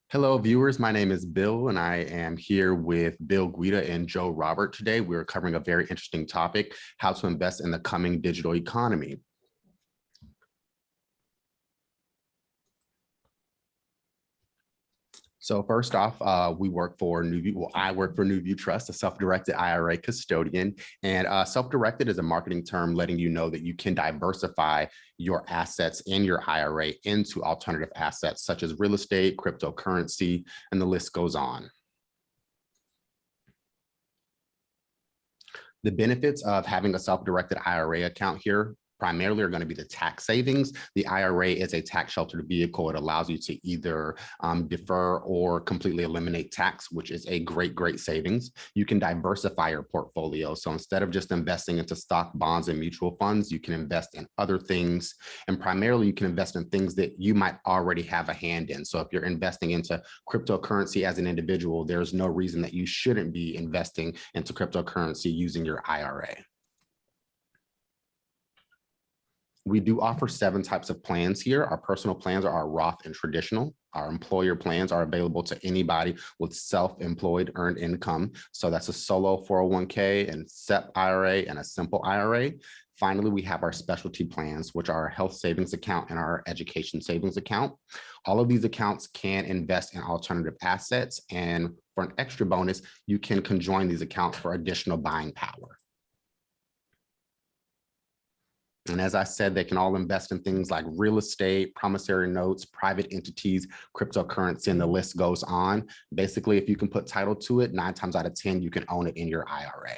Hello, viewers. My name is Bill, and I am here with Blvd and Joe Robert today. We're covering a very interesting topic, how to invest in the coming digital economy. So first off, we work for NuView. Well, I work for NuView Trust, a self-directed IRA custodian. And self-directed is a marketing term letting you know that you can diversify your assets in your IRA into alternative assets such as real estate, cryptocurrency, and the list goes on. The benefits of having a self-directed IRA account here primarily are going to be the tax savings. The IRA is a tax sheltered vehicle. It allows you to either defer or completely eliminate tax, which is a great savings. You can diversify your portfolio. So instead of just investing into stock, bonds, and mutual funds, you can invest in other things. And primarily you can invest in things that you might already have a hand in. So if you're investing into cryptocurrency as an individual, there's no reason that you shouldn't be investing into cryptocurrency using your IRA. We do offer 7 types of plans here. Our personal plans are our Roth and traditional. Our employer plans are available to anybody with self-employed earned income. So that's a solo 401k and SEP IRA and a simple IRA. Finally, we have our specialty plans, which are our health savings account and our education savings account. All of these accounts can invest in alternative assets. And for an extra bonus, you can conjoin these accounts for additional buying power. And as I said, they can all invest in things like real estate, promissory notes, private entities, cryptocurrency, and the list goes on. Basically, if you can put title to it, 9 times out of 10, you can own it in your IRA.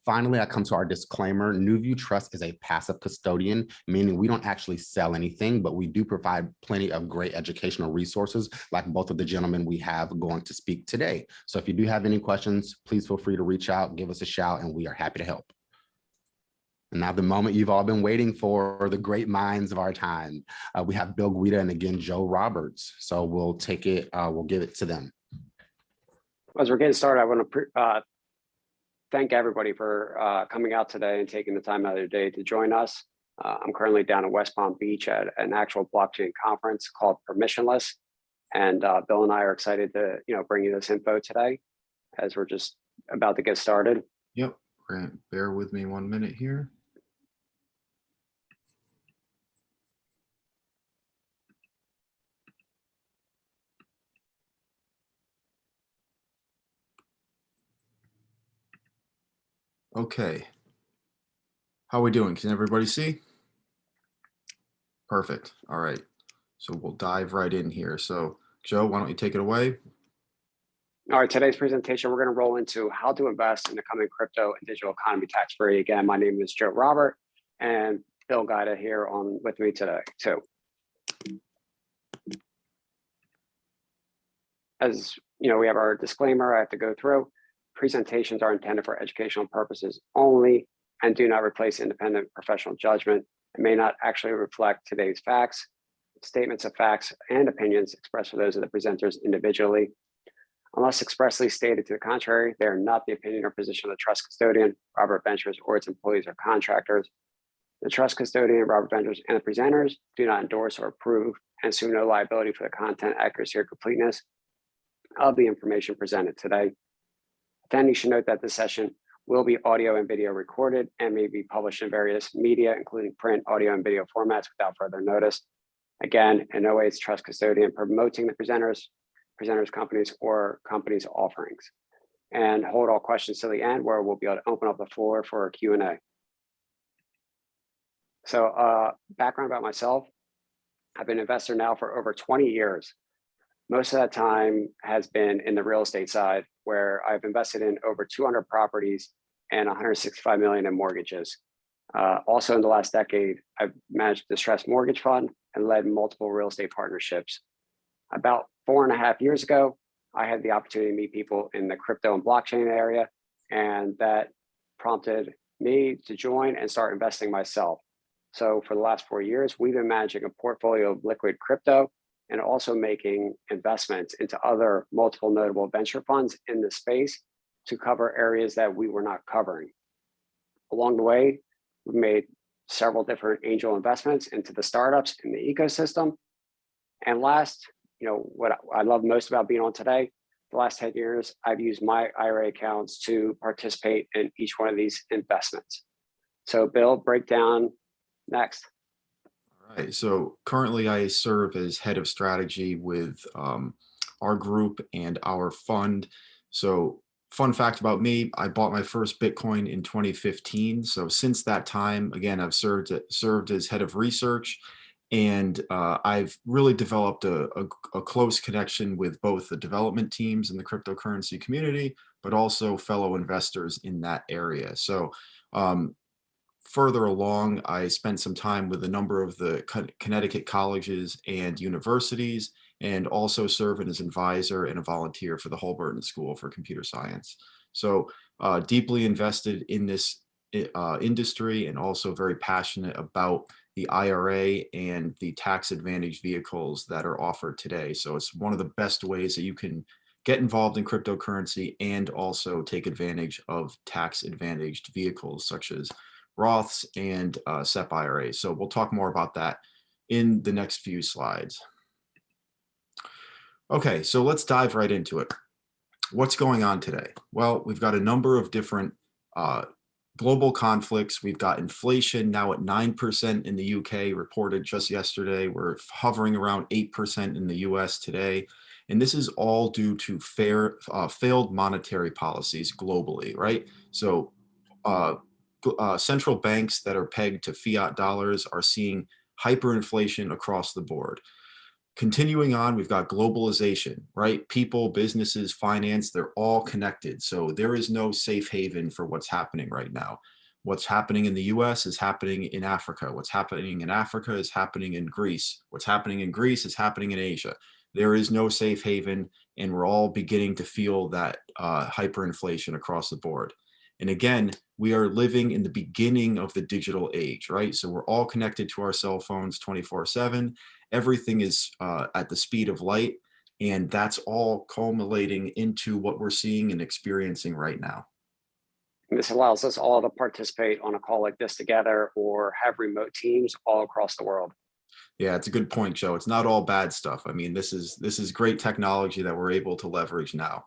Finally, I come to our disclaimer. NuView Trust is a passive custodian, meaning we don't actually sell anything, but we do provide plenty of great educational resources like both of the gentlemen we have going to speak today. So if you do have any questions, please feel free to reach out, give us a shout, and we are happy to help. And now the moment you've all been waiting for, the great minds of our time. We have Blvd and again, Joe Roberts. So we'll take it, we'll give it to them. As we're getting started, I want to thank everybody for coming out today and taking the time out of their day to join us. I'm currently down in West Palm Beach at an actual blockchain conference called Permissionless. And Bill and I are excited to bring you this info today as we're just about to get started. Yep, bear with me 1 minute here. Okay, how are we doing? Can everybody see? Perfect. All right, so we'll dive right in here. So Joe, why don't you take it away? All right, today's presentation, we're going to roll into how to invest in the coming crypto and digital economy tax-free. Again, my name is Joe Robert and Bill Guida here with me today too. As you know, we have our disclaimer I have to go through. Presentations are intended for educational purposes only and do not replace independent professional judgment and may not actually reflect today's facts. Statements of facts and opinions expressed for those of the presenters individually. Unless expressly stated to the contrary, they are not the opinion or position of the trust custodian, Robert Ventures, or its employees or contractors. The trust custodian, Robert Ventures, and the presenters do not endorse or approve and assume no liability for the content, accuracy, or completeness of the information presented today. Then you should note that this session will be audio and video recorded and may be published in various media, including print, audio, and video formats without further notice. Again, in no way is trust custodian promoting the presenters, companies, or companies' offerings. And hold all questions to the end where we'll be able to open up the floor for a Q&A. So background about myself, I've been an investor now for over 20 years. Most of that time has been in the real estate side, where I've invested in over 200 properties and 165 million in mortgages. Also in the last decade, I've managed a distressed mortgage fund and led multiple real estate partnerships. About 4.5 years ago, I had the opportunity to meet people in the crypto and blockchain area, and that prompted me to join and start investing myself. So for the last 4 years, we've been managing a portfolio of liquid crypto and also making investments into other multiple notable venture funds in the space to cover areas that we were not covering. Along the way, we've made several different angel investments into the startups in the ecosystem, And last, what I love most about being on today, the last 10 years, I've used my IRA accounts to participate in each one of these investments. So Bill, break down next. All right. So currently I serve as head of strategy with our group and our fund. So fun fact about me, I bought my first Bitcoin in 2015. So since that time, again, I've served as head of research, and I've really developed a close connection with both the development teams in the cryptocurrency community, but also fellow investors in that area. So further along, I spent some time with a number of the Connecticut colleges and universities, and also serve as an advisor and a volunteer for the Holberton School for Computer Science. So deeply invested in this industry, and also very passionate about the IRA and the tax advantage vehicles that are offered today. So it's one of the best ways that you can get involved in cryptocurrency and also take advantage of tax advantaged vehicles such as Roths and SEP IRAs. So we'll talk more about that in the next few slides. Okay, so let's dive right into it. What's going on today? Well, we've got a number of different global conflicts. We've got inflation now at 9% in the UK, reported just yesterday. We're hovering around 8% in the US today. And this is all due to failed monetary policies globally, right? So central banks that are pegged to fiat dollars are seeing hyperinflation across the board. Continuing on, we've got globalization, right? People, businesses, finance, they're all connected. So there is no safe haven for what's happening right now. What's happening in the US is happening in Africa. What's happening in Africa is happening in Greece. What's happening in Greece is happening in Asia. There is no safe haven, and we're all beginning to feel that hyperinflation across the board. And again, we are living in the beginning of the digital age, right? So we're all connected to our cell phones 24/7. Everything is at the speed of light, and that's all culminating into what we're seeing and experiencing right now. And this allows us all to participate on a call like this together, or have remote teams all across the world. Yeah, it's a good point, Joe. It's not all bad stuff. I mean, this is great technology that we're able to leverage now.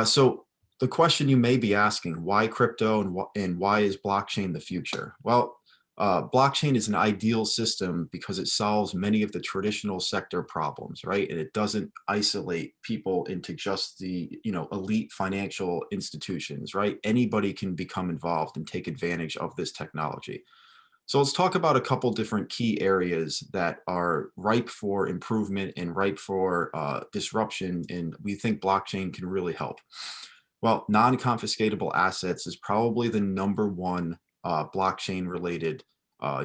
So the question you may be asking, why crypto and why is blockchain the future? Well, blockchain is an ideal system because it solves many of the traditional sector problems, right? And it doesn't isolate people into just the elite financial institutions, right? Anybody can become involved and take advantage of this technology. So let's talk about a couple different key areas that are ripe for improvement and ripe for disruption, and we think blockchain can really help. Well, non-confiscatable assets is probably the number one blockchain related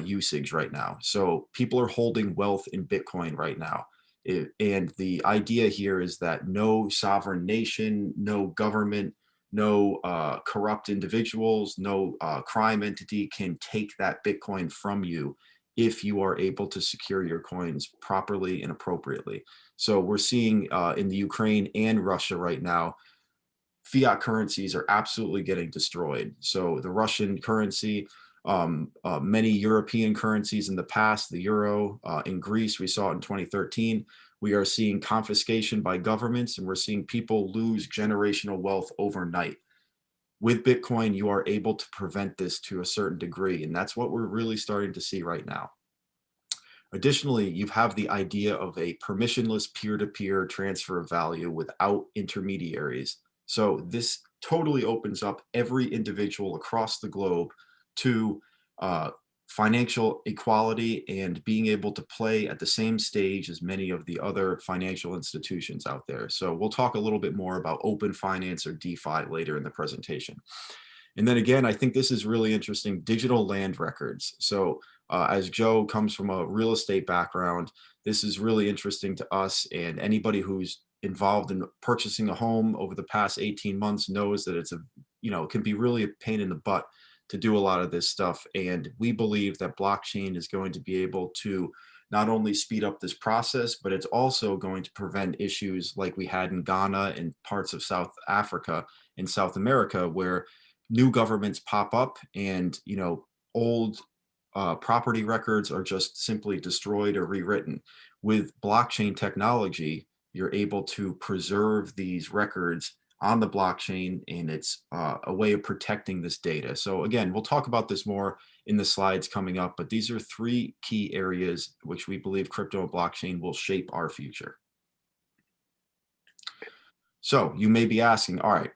usage right now. So people are holding wealth in Bitcoin right now. And the idea here is that no sovereign nation, no government, no corrupt individuals, no crime entity can take that Bitcoin from you if you are able to secure your coins properly and appropriately. So we're seeing in the Ukraine and Russia right now, fiat currencies are absolutely getting destroyed. So the Russian currency, many European currencies in the past, the euro, in Greece, we saw it in 2013. We are seeing confiscation by governments, and we're seeing people lose generational wealth overnight. With Bitcoin, you are able to prevent this to a certain degree, and that's what we're really starting to see right now. Additionally, you have the idea of a permissionless peer-to-peer transfer of value without intermediaries. So this totally opens up every individual across the globe to financial equality and being able to play at the same stage as many of the other financial institutions out there. So we'll talk a little bit more about open finance, or DeFi, later in the presentation. And then again, I think this is really interesting, digital land records. So as Joe comes from a real estate background, this is really interesting to us, and anybody who's involved in purchasing a home over the past 18 months knows that it's it can be really a pain in the butt to do a lot of this stuff. And we believe that blockchain is going to be able to not only speed up this process, but it's also going to prevent issues like we had in Ghana and parts of South Africa and South America, where new governments pop up and old property records are just simply destroyed or rewritten. With blockchain technology, you're able to preserve these records on the blockchain, and it's a way of protecting this data. So again, we'll talk about this more in the slides coming up, but these are three key areas which we believe crypto and blockchain will shape our future. So you may be asking, all right,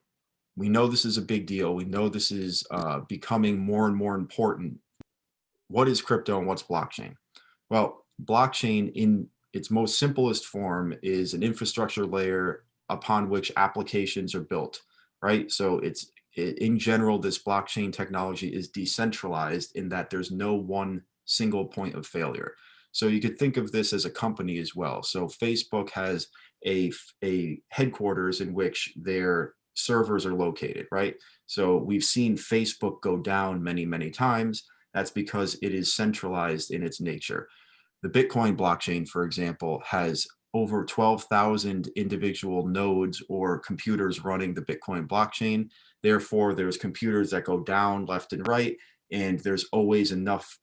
we know this is a big deal. We know this is becoming more and more important. What is crypto and what's blockchain? Well, blockchain in its most simplest form is an infrastructure layer upon which applications are built, right? So in general, this blockchain technology is decentralized in that there's no one single point of failure. So you could think of this as a company as well. So Facebook has a headquarters in which their servers are located, right? So we've seen Facebook go down many, many times. That's because it is centralized in its nature. The Bitcoin blockchain, for example, has over 12,000 individual nodes or computers running the Bitcoin blockchain. Therefore, there's computers that go down left and right, and there's always enough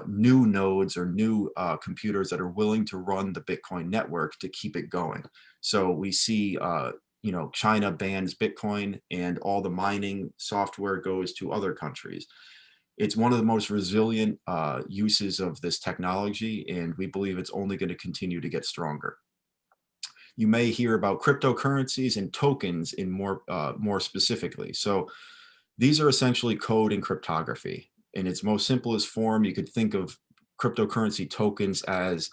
new nodes or new computers that are willing to run the Bitcoin network to keep it going. So we see, China bans Bitcoin and all the mining software goes to other countries. It's one of the most resilient uses of this technology, and we believe it's only going to continue to get stronger. You may hear about cryptocurrencies and tokens in more specifically. So these are essentially code and cryptography. In its most simplest form, you could think of cryptocurrency tokens as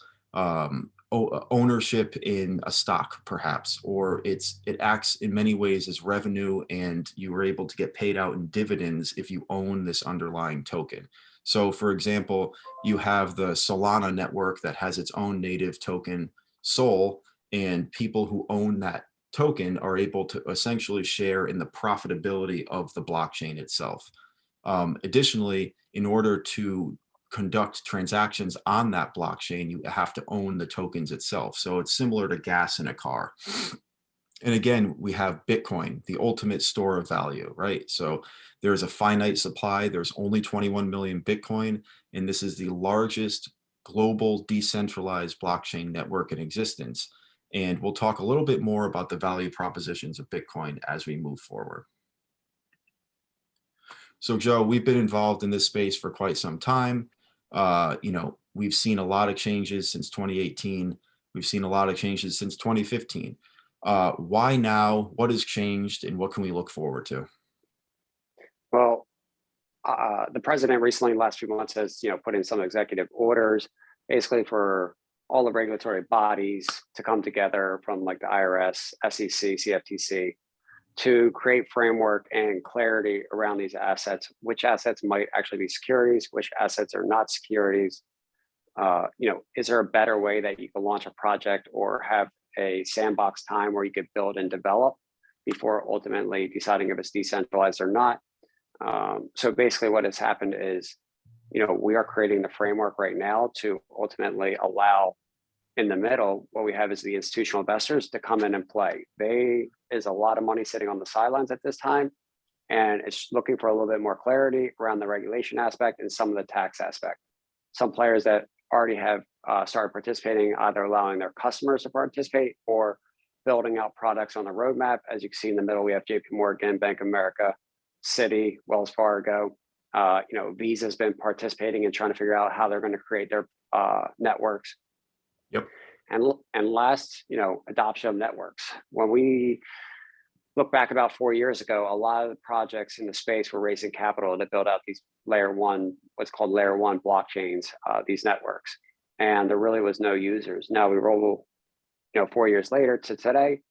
ownership in a stock, perhaps, or it acts in many ways as revenue, and you are able to get paid out in dividends if you own this underlying token. So for example, you have the Solana network that has its own native token, Sol, and people who own that token are able to essentially share in the profitability of the blockchain itself. Additionally, in order to conduct transactions on that blockchain, you have to own the tokens itself. So it's similar to gas in a car. And again, we have Bitcoin, the ultimate store of value, right? So there's a finite supply. There's only 21 million Bitcoin, and this is the largest global decentralized blockchain network in existence. And we'll talk a little bit more about the value propositions of Bitcoin as we move forward. So Joe, we've been involved in this space for quite some time. We've seen a lot of changes since 2018. We've seen a lot of changes since 2015. Why now? What has changed, and what can we look forward to? Well, the president recently, last few months, has put in some executive orders, basically for all the regulatory bodies to come together, from like the IRS, SEC, CFTC, to create framework and clarity around these assets, which assets might actually be securities, which assets are not securities. Is there a better way that you can launch a project or have a sandbox time where you could build and develop before ultimately deciding if it's decentralized or not? So basically what has happened is, we are creating the framework right now to ultimately allow, in the middle, what we have is the institutional investors to come in and play. Is a lot of money sitting on the sidelines at this time, and it's looking for a little bit more clarity around the regulation aspect and some of the tax aspect. Some players that already have started participating, either allowing their customers to participate or building out products on the roadmap. As you can see in the middle, we have JP Morgan, Bank of America, Citi, Wells Fargo. Visa's been participating and trying to figure out how they're going to create their networks. Yep. And last, adoption of networks. When we look back about 4 years ago, a lot of the projects in the space were raising capital to build out these what's called layer one blockchains, these networks. And there really was no users. Now we roll, 4 years later to today,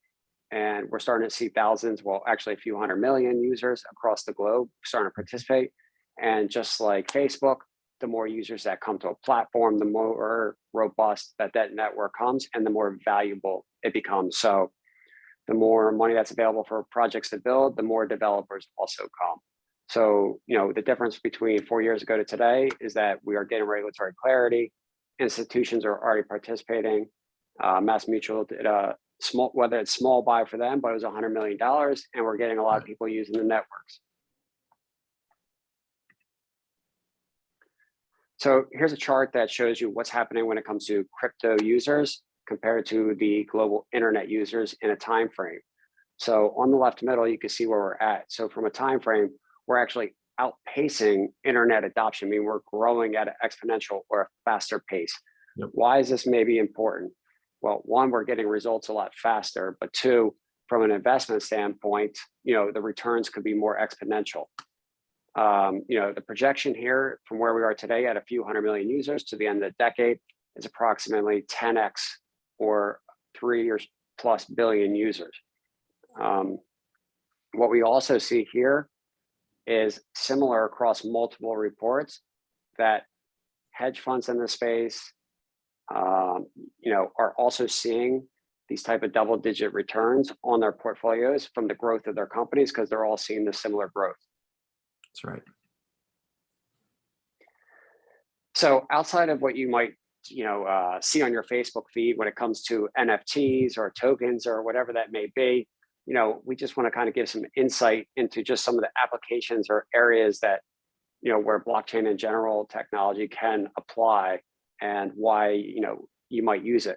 and we're starting to see thousands, well, actually a few 100 million users across the globe starting to participate. And just like Facebook, the more users that come to a platform, the more robust that network comes and the more valuable it becomes. So the more money that's available for projects to build, the more developers also come. So, the difference between 4 years ago to today is that we are getting regulatory clarity. Institutions are already participating. Mass Mutual did a whether it's small buy for them, but it was $100 million, and we're getting a lot of people using the networks. So here's a chart that shows you what's happening when it comes to crypto users compared to the global internet users in a time frame. So on the left middle, you can see where we're at. So from a time frame, we're actually outpacing internet adoption, I mean, we're growing at an exponential or a faster pace. Yep. Why is this maybe important? Well, one, we're getting results a lot faster, but two, from an investment standpoint, the returns could be more exponential. The projection here from where we are today at a few 100 million users to the end of the decade is approximately 10x or 3 or plus billion users. What we also see here is similar across multiple reports that hedge funds in the space, are also seeing these type of double-digit returns on their portfolios from the growth of their companies because they're all seeing the similar growth. That's right. So outside of what you might, see on your Facebook feed when it comes to NFTs or tokens or whatever that may be, we just want to kind of give some insight into just some of the applications or areas that, where blockchain in general technology can apply and why, you might use it.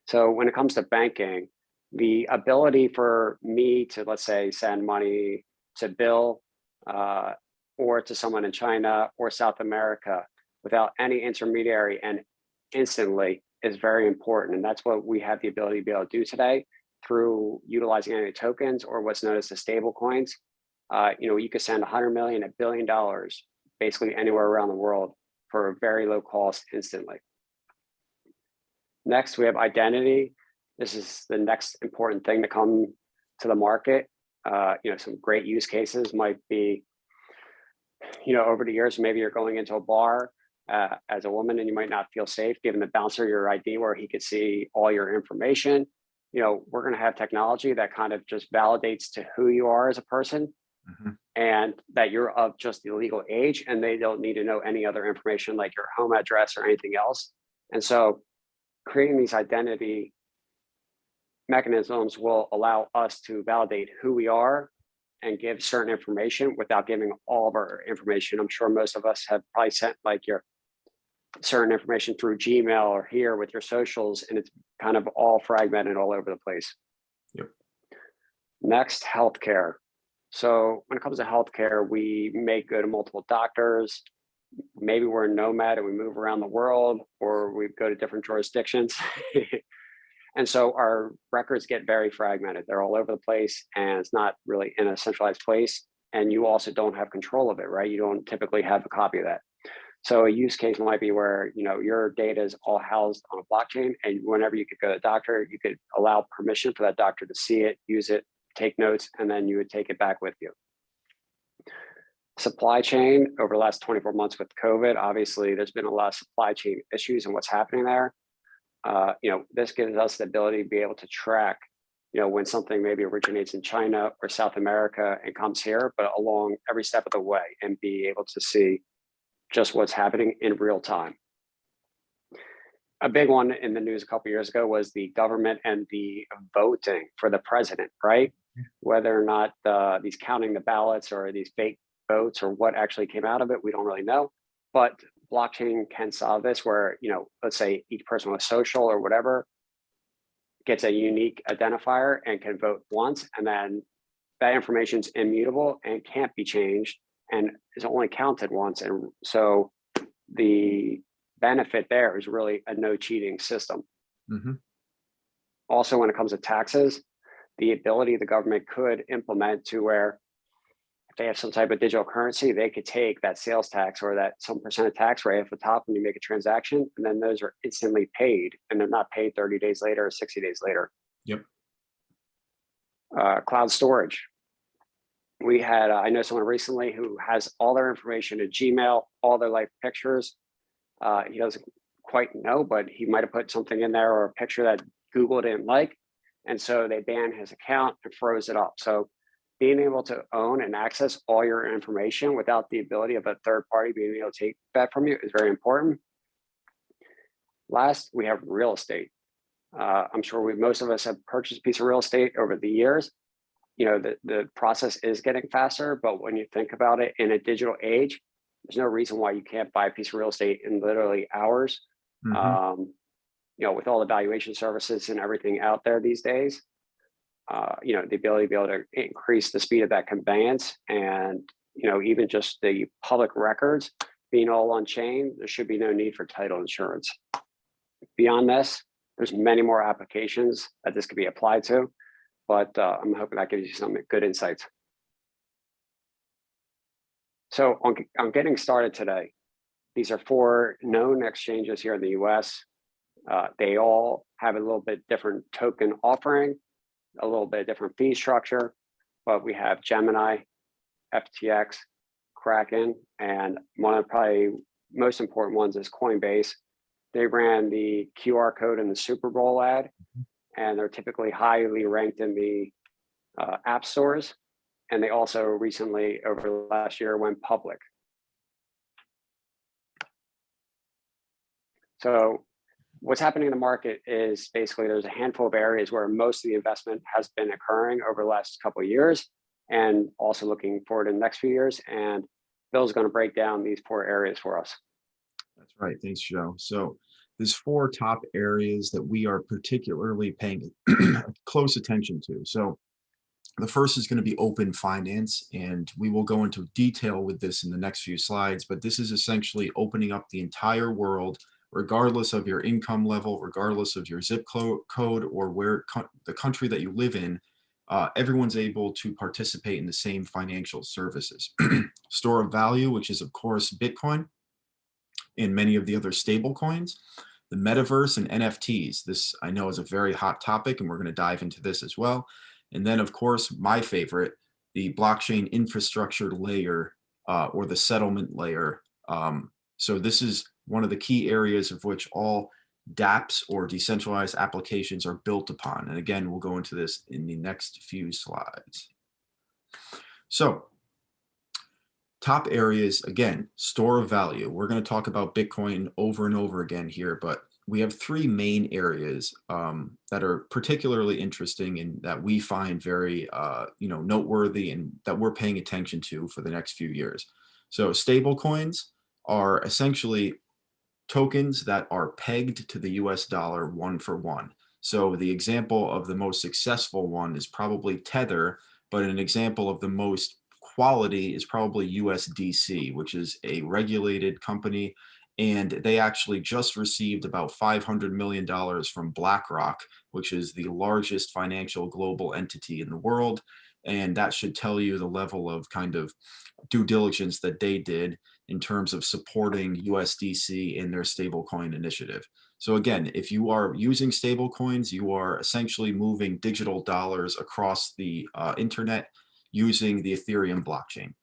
So when it comes to banking, the ability for me to, let's say, send money to Bill or to someone in China or South America without any intermediary and instantly is very important. And that's what we have the ability to be able to do today through utilizing any tokens or what's known as the stable coins. You could send 100 million, $1 billion, basically anywhere around the world for a very low cost instantly. Next, we have identity. This is the next important thing to come to the market. Some great use cases might be, over the years, maybe you're going into a bar as a woman and you might not feel safe giving the bouncer your ID where he could see all your information. We're going to have technology that kind of just validates to who you are as a person and that you're of just the legal age and they don't need to know any other information like your home address or anything else. And so creating these identity mechanisms will allow us to validate who we are and give certain information without giving all of our information. I'm sure most of us have probably sent like your certain information through Gmail or here with your socials, and it's kind of all fragmented all over the place. Yep. Next, healthcare. So when it comes to healthcare, we may go to multiple doctors. Maybe we're a nomad and we move around the world, or we go to different jurisdictions. And so our records get very fragmented. They're all over the place and it's not really in a centralized place. And you also don't have control of it, right? You don't typically have a copy of that. So a use case might be where, your data is all housed on a blockchain and whenever you could go to a doctor, you could allow permission for that doctor to see it, use it, take notes, and then you would take it back with you. Supply chain over the last 24 months with COVID, obviously there's been a lot of supply chain issues and what's happening there. This gives us the ability to be able to track, when something maybe originates in China or South America and comes here, but along every step of the way and be able to see just what's happening in real time. A big one in the news a couple of years ago was the government and the voting for the president, right? Whether or not these counting the ballots or these fake votes or what actually came out of it, we don't really know. But blockchain can solve this where, let's say each person with social or whatever gets a unique identifier and can vote once, and then that information is immutable and can't be changed and is only counted once. And so the benefit there is really a no cheating system. Also, when it comes to taxes, the ability the government could implement to where if they have some type of digital currency, they could take that sales tax or that some percent tax rate off the top when you make a transaction, and then those are instantly paid and they're not paid 30 days later or 60 days later. Yep. Cloud storage. We had, I know someone recently who has all their information in Gmail, all their life pictures. He doesn't quite know, but he might have put something in there or a picture that Google didn't like. And so they banned his account and froze it up. So being able to own and access all your information without the ability of a third party being able to take that from you is very important. Last, we have real estate. I'm sure most of us have purchased a piece of real estate over the years. The process is getting faster, but when you think about it in a digital age, There's no reason why you can't buy a piece of real estate in literally hours. Mhm. You know, with all the valuation services and everything out there these days, you know, the ability to be able to increase the speed of that conveyance, and, you know, even just the public records being all on chain, there should be no need for title insurance. Beyond this, there's many more applications that this could be applied to, but I'm hoping that gives you some good insights. So on getting started today, these are 4 known exchanges here in the US. They all have a little bit different token offering, a little bit different fee structure, but we have Gemini, FTX, Kraken, and one of the probably most important ones is Coinbase. They ran the QR code in the Super Bowl ad, and they're typically highly ranked in the app stores. And they also recently, over the last year, went public. So what's happening in the market is basically there's a handful of areas where most of the investment has been occurring over the last couple of years, and also looking forward in the next few years. And Bill's going to break down these 4 areas for us. That's right. Thanks, Joe. So there's 4 top areas that we are particularly paying close attention to. So the first is going to be open finance, and we will go into detail with this in the next few slides, but this is essentially opening up the entire world, regardless of your income level, regardless of your zip code, or where the country that you live in. Everyone's able to participate in the same financial services. Store of value, which is of course Bitcoin, and many of the other stable coins, the metaverse and NFTs. This I know is a very hot topic, and we're going to dive into this as well. And then, of course, my favorite, the blockchain infrastructure layer, or the settlement layer. So this is one of the key areas of which all dApps or decentralized applications are built upon. And again, we'll go into this in the next few slides. So top areas, again, store of value. We're going to talk about Bitcoin over and over again here, but we have 3 main areas that are particularly interesting and that we find very noteworthy and that we're paying attention to for the next few years. So stable coins are essentially tokens that are pegged to the US dollar 1 for 1. So the example of the most successful one is probably Tether, but an example of the most quality is probably USDC, which is a regulated company. And they actually just received about $500 million from BlackRock, which is the largest financial global entity in the world. And that should tell you the level of kind of due diligence that they did in terms of supporting USDC in their stablecoin initiative. So again, if you are using stablecoins, you are essentially moving digital dollars across the internet using the Ethereum blockchain.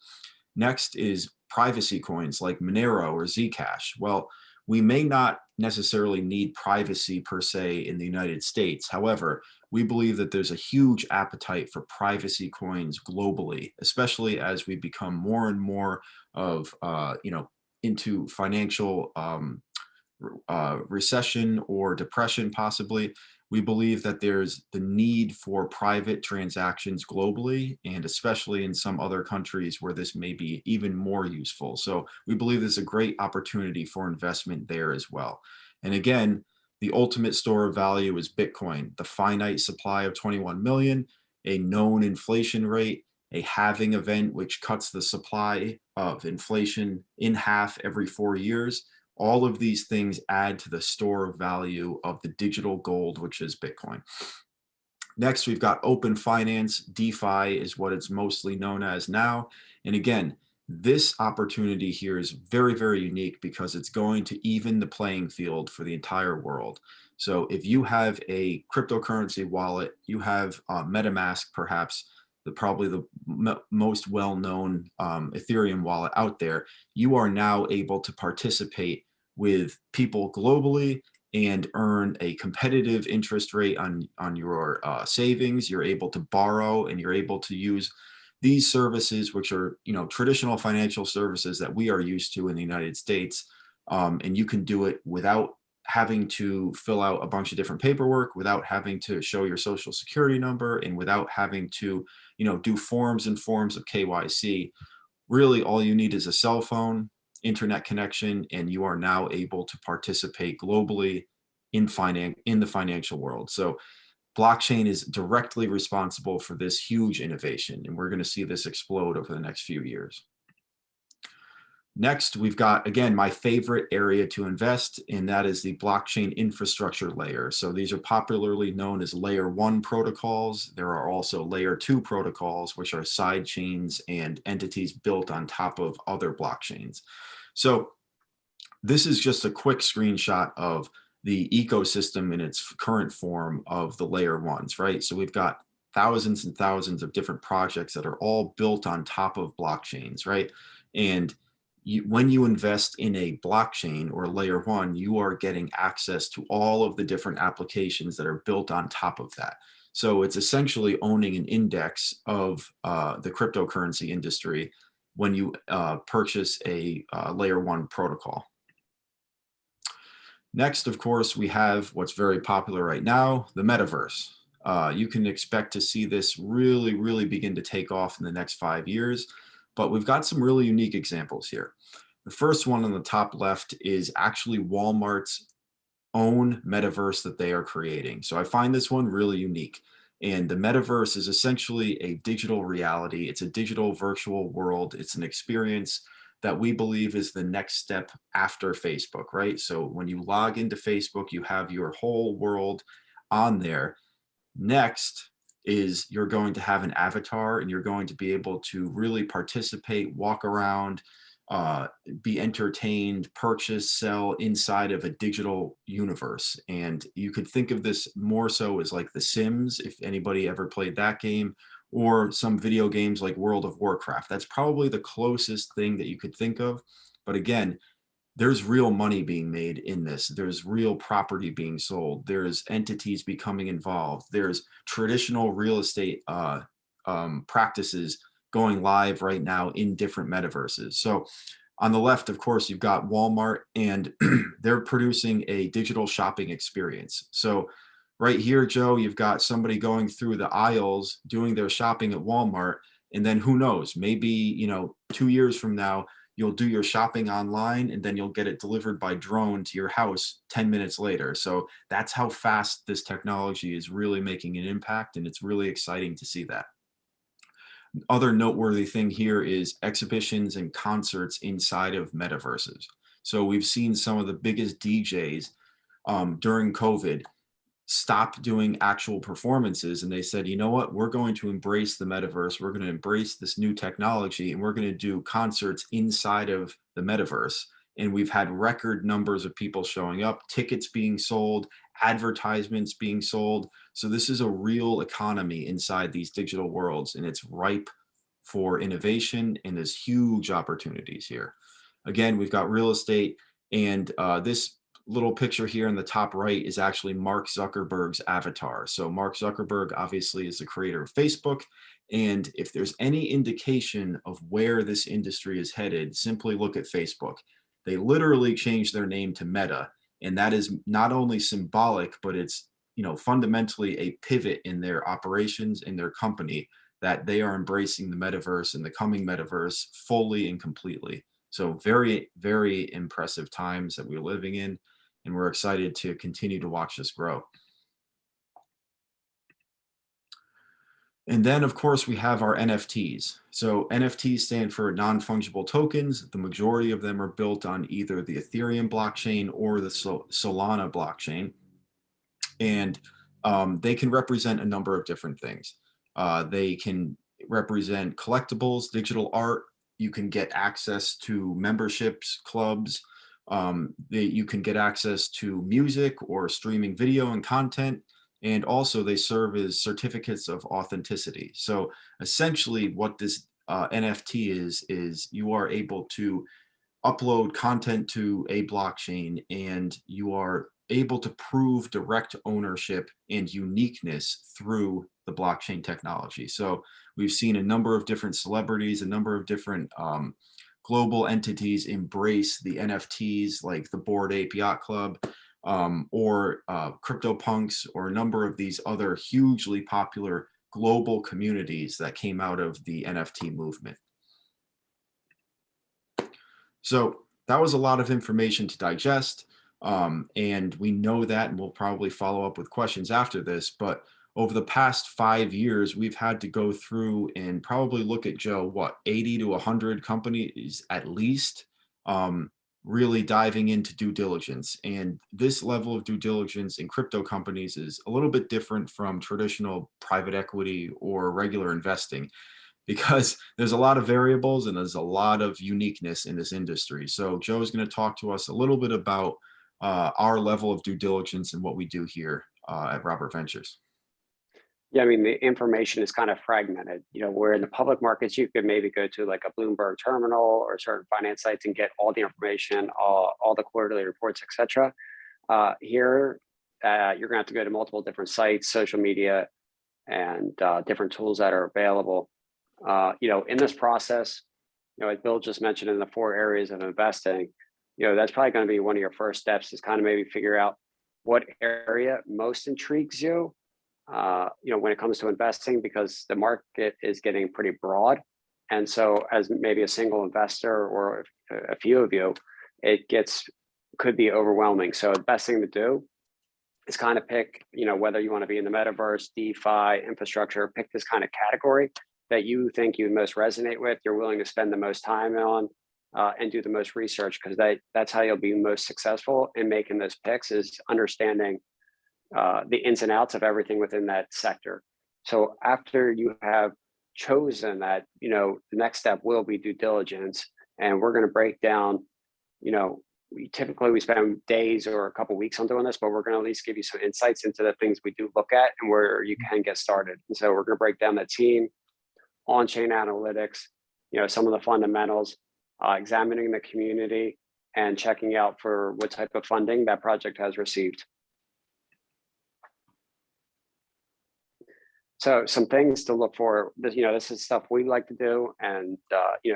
Next is privacy coins like Monero or Zcash. Well, we may not necessarily need privacy per se in the United States. However, we believe that there's a huge appetite for privacy coins globally, especially as we become more and more of, into financial recession or depression possibly. We believe that there's the need for private transactions globally, and especially in some other countries where this may be even more useful. So we believe there's a great opportunity for investment there as well. And again, the ultimate store of value is Bitcoin, the finite supply of 21 million, a known inflation rate, a halving event which cuts the supply of inflation in half every 4 years. All of these things add to the store of value of the digital gold, which is Bitcoin. Next, we've got open finance. DeFi is what it's mostly known as now. And again, this opportunity here is very, very unique because it's going to even the playing field for the entire world. So if you have a cryptocurrency wallet, you have MetaMask, perhaps probably the most well-known Ethereum wallet out there, you are now able to participate with people globally and earn a competitive interest rate on your savings. You're able to borrow, and you're able to use these services, which are traditional financial services that we are used to in the United States, and you can do it without having to fill out a bunch of different paperwork, without having to show your social security number, and without having to do forms and forms of KYC. Really, all you need is a cell phone, internet connection, and you are now able to participate globally in the financial world. So blockchain is directly responsible for this huge innovation, and we're going to see this explode over the next few years. Next, we've got, again, my favorite area to invest, and that is the blockchain infrastructure layer. So these are popularly known as layer 1 protocols. There are also layer 2 protocols, which are side chains and entities built on top of other blockchains. So this is just a quick screenshot of the ecosystem in its current form of the layer 1s, right? So we've got thousands and thousands of different projects that are all built on top of blockchains, right? And when you invest in a blockchain or layer 1, you are getting access to all of the different applications that are built on top of that. So it's essentially owning an index of the cryptocurrency industry when you purchase a layer 1 protocol. Next, of course, we have what's very popular right now, the Metaverse. You can expect to see this really begin to take off in the next 5 years. But we've got some really unique examples here. The first one on the top left is actually Walmart's own metaverse that they are creating. So I find this one really unique. And the metaverse is essentially a digital reality. It's a digital virtual world. It's an experience that we believe is the next step after Facebook, right? So when you log into Facebook, you have your whole world on there. Next is you're going to have an avatar, and you're going to be able to really participate, walk around, be entertained, purchase, sell inside of a digital universe. And you could think of this more so as like The Sims, if anybody ever played that game, or some video games like World of Warcraft. That's probably the closest thing that you could think of. But again, there's real money being made in this. There's real property being sold. There's entities becoming involved. There's traditional real estate practices going live right now in different metaverses. So on the left, of course, you've got Walmart, and they're producing a digital shopping experience. So right here, Joe, you've got somebody going through the aisles doing their shopping at Walmart. And then who knows, maybe, 2 years from now, you'll do your shopping online, and then you'll get it delivered by drone to your house 10 minutes later. So that's how fast this technology is really making an impact, and it's really exciting to see that. Other noteworthy thing here is exhibitions and concerts inside of metaverses. So we've seen some of the biggest DJs during COVID stop doing actual performances, and they said, you know what, we're going to embrace the metaverse, we're going to embrace this new technology, and we're going to do concerts inside of the metaverse. And we've had record numbers of people showing up, tickets being sold, advertisements being sold. So this is a real economy inside these digital worlds, and it's ripe for innovation, and there's huge opportunities here. Again, we've got real estate, and this little picture here in the top right is actually Mark Zuckerberg's avatar. So Mark Zuckerberg obviously is the creator of Facebook. And if there's any indication of where this industry is headed, simply look at Facebook. They literally changed their name to Meta. And that is not only symbolic, but it's, fundamentally a pivot in their operations, in their company, that they are embracing the metaverse and the coming metaverse fully and completely. So very, very impressive times that we're living in. And we're excited to continue to watch this grow. And then, of course, we have our NFTs. So NFTs stand for non-fungible tokens. The majority of them are built on either the Ethereum blockchain or the Solana blockchain. And they can represent a number of different things. They can represent collectibles, digital art. You can get access to memberships, clubs. You can get access to music or streaming video and content. And also they serve as certificates of authenticity. So essentially what this NFT is you are able to upload content to a blockchain, and you are able to prove direct ownership and uniqueness through the blockchain technology. So we've seen a number of different celebrities, a number of different global entities embrace the NFTs, like the Bored Ape Yacht Club, or CryptoPunks, or a number of these other hugely popular global communities that came out of the NFT movement. So that was a lot of information to digest. And we know that, and we'll probably follow up with questions after this, but over the past 5 years, we've had to go through and probably look at, Joe, what, 80 to 100 companies at least, really diving into due diligence. And this level of due diligence in crypto companies is a little bit different from traditional private equity or regular investing, because there's a lot of variables and there's a lot of uniqueness in this industry. So Joe's going to talk to us a little bit about our level of due diligence and what we do here at Robert Ventures. Yeah, I mean, the information is kind of fragmented. Where in the public markets, you could maybe go to like a Bloomberg terminal or certain finance sites and get all the information, all the quarterly reports, et cetera. Here, you're going to have to go to multiple different sites, social media, and different tools that are available. In this process, as Bill just mentioned, in the 4 areas of investing, that's probably going to be one of your first steps, is kind of maybe figure out what area most intrigues you, when it comes to investing, because the market is getting pretty broad. And so as maybe a single investor or a few of you, could be overwhelming. So the best thing to do is kind of pick, whether you want to be in the metaverse, DeFi, infrastructure, pick this kind of category that you think you most resonate with, you're willing to spend the most time on, and do the most research, because that's how you'll be most successful in making those picks, is understanding the ins and outs of everything within that sector. So after you have chosen that, the next step will be due diligence, and we're going to break down, we spend days or a couple of weeks on doing this, but we're going to at least give you some insights into the things we do look at and where you can get started. And so we're going to break down the team, on-chain analytics, some of the fundamentals, examining the community, and checking out for what type of funding that project has received. So some things to look for, this is stuff we like to do, and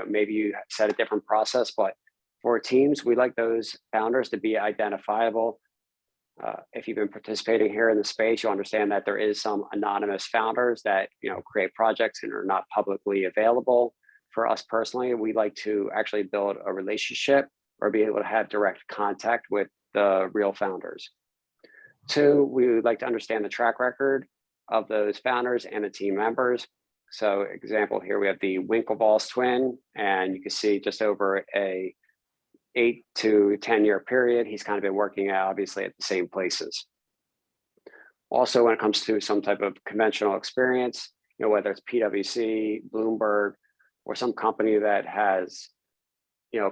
maybe you set a different process, but for teams, we like those founders to be identifiable. If you've been participating here in the space, you'll understand that there is some anonymous founders that create projects and are not publicly available. For us personally, we like to actually build a relationship or be able to have direct contact with the real founders. 2, we would like to understand the track record of those founders and the team members. So example, here we have the Winklevoss twin, and you can see just over a 8 to 10 year period, he's kind of been working out obviously at the same places. Also, when it comes to some type of conventional experience, whether it's PwC, Bloomberg, or some company that has,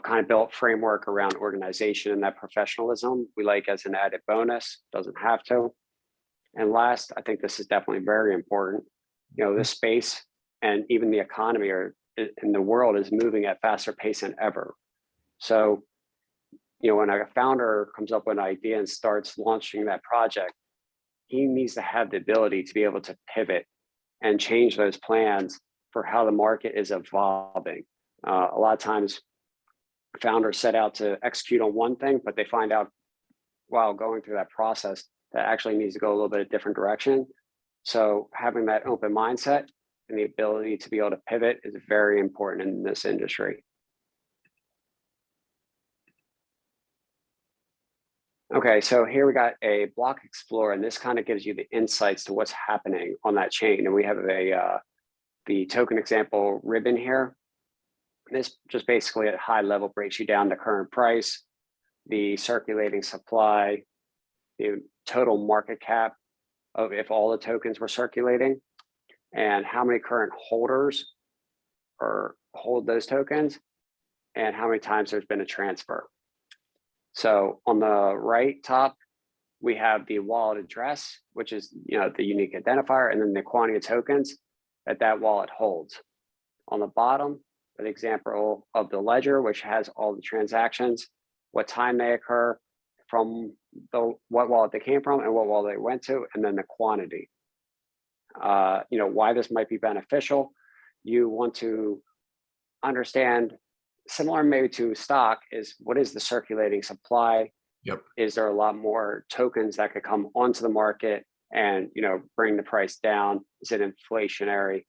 kind of built framework around organization and that professionalism, we like as an added bonus, doesn't have to. And last, I think this is definitely very important. This space and even the economy in the world is moving at faster pace than ever. So, when a founder comes up with an idea and starts launching that project, he needs to have the ability to be able to pivot and change those plans for how the market is evolving. A lot of times, founders set out to execute on one thing, but they find out while going through that process that actually needs to go a little bit of different direction. So having that open mindset and the ability to be able to pivot is very important in this industry. Okay, so here we got a block explorer, and this kind of gives you the insights to what's happening on that chain. And we have the token example ribbon here. This just basically at high level breaks you down the current price, the circulating supply, the total market cap of if all the tokens were circulating, and how many current holders hold those tokens, and how many times there's been a transfer. So on the right top, we have the wallet address, which is the unique identifier, and then the quantity of tokens that wallet holds. On the bottom, an example of the ledger, which has all the transactions, what time they occur, from what wallet they came from and what wallet they went to, and then the quantity. Why this might be beneficial. You want to understand, similar maybe to stock, is what is the circulating supply? Yep. Is there a lot more tokens that could come onto the market and bring the price down? Is it inflationary?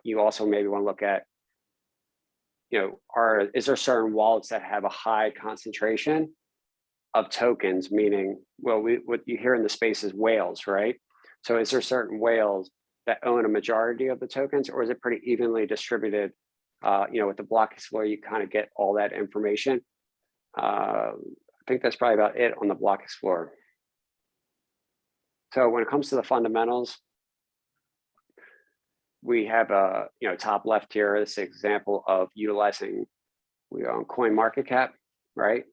You also maybe want to look at is there certain wallets that have a high concentration of tokens, meaning, well, what you hear in the space is whales, right? So is there certain whales that own a majority of the tokens, or is it pretty evenly distributed? With the block explorer, you kind of get all that information. I think that's probably about it on the block explorer. So when it comes to the fundamentals, we have top left here, this example of utilizing, we on coin market cap, right?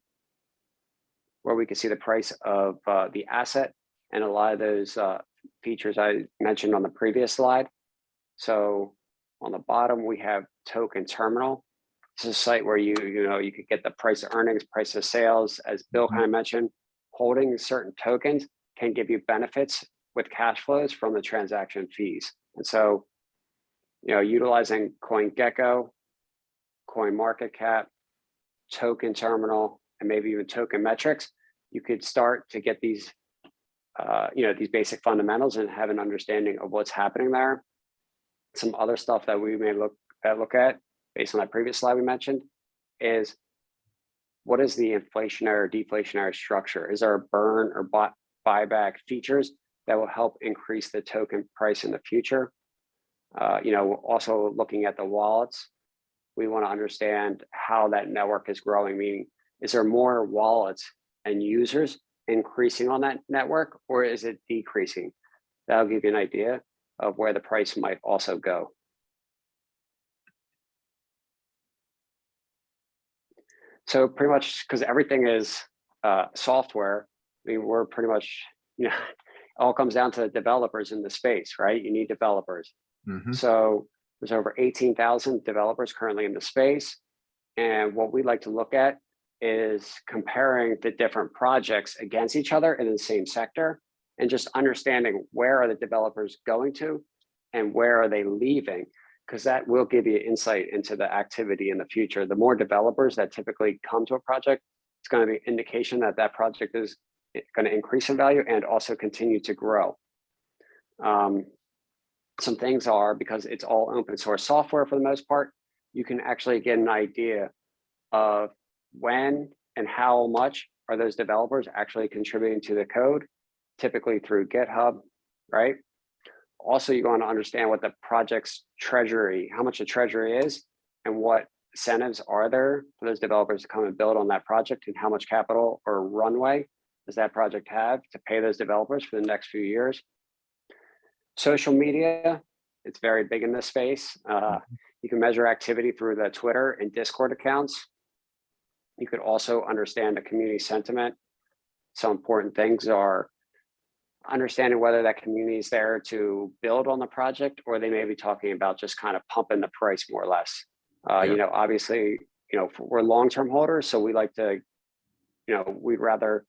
Where we can see the price of the asset and a lot of those features I mentioned on the previous slide. So on the bottom, we have token terminal. This is a site where you could get the price of earnings, price of sales, as Bill kind of mentioned. Holding certain tokens can give you benefits with cash flows from the transaction fees. And so, utilizing CoinGecko, Coin Market Cap, Token Terminal, and maybe even Token Metrics, you could start to get these, these basic fundamentals and have an understanding of what's happening there. Some other stuff that we may look at based on that previous slide we mentioned is, what is the inflationary or deflationary structure? Is there a burn or buyback features that will help increase the token price in the future? Also looking at the wallets, we want to understand how that network is growing, meaning, is there more wallets and users increasing on that network, or is it decreasing? That'll give you an idea of where the price might also go. So pretty much, because everything is software, I mean, we're pretty much, it all comes down to the developers in the space, right? You need developers. Mm-hmm. So there's over 18,000 developers currently in the space. And what we like to look at is comparing the different projects against each other in the same sector, and just understanding where are the developers going to and where are they leaving, because that will give you insight into the activity in the future. The more developers that typically come to a project, it's going to be an indication that that project is going to increase in value and also continue to grow. Some things are, because it's all open source software for the most part, you can actually get an idea of when and how much are those developers actually contributing to the code, typically through GitHub, right? Also, you're going to understand what the project's treasury, how much the treasury is, and what incentives are there for those developers to come and build on that project, and how much capital or runway does that project have to pay those developers for the next few years. Social media, it's very big in this space. You can measure activity through the Twitter and Discord accounts. You could also understand the community sentiment. Some important things are understanding whether that community is there to build on the project, or they may be talking about just kind of pumping the price more or less. Obviously, we're long-term holders, so we like to, we'd rather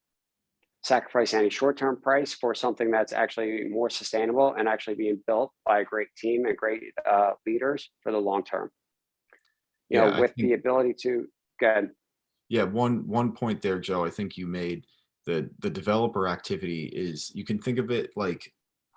sacrifice any short-term price for something that's actually more sustainable and actually being built by a great team and great leaders for the long term. With the ability to get. Yeah, one point there, Joe, I think you made, the developer activity is, you can think of it like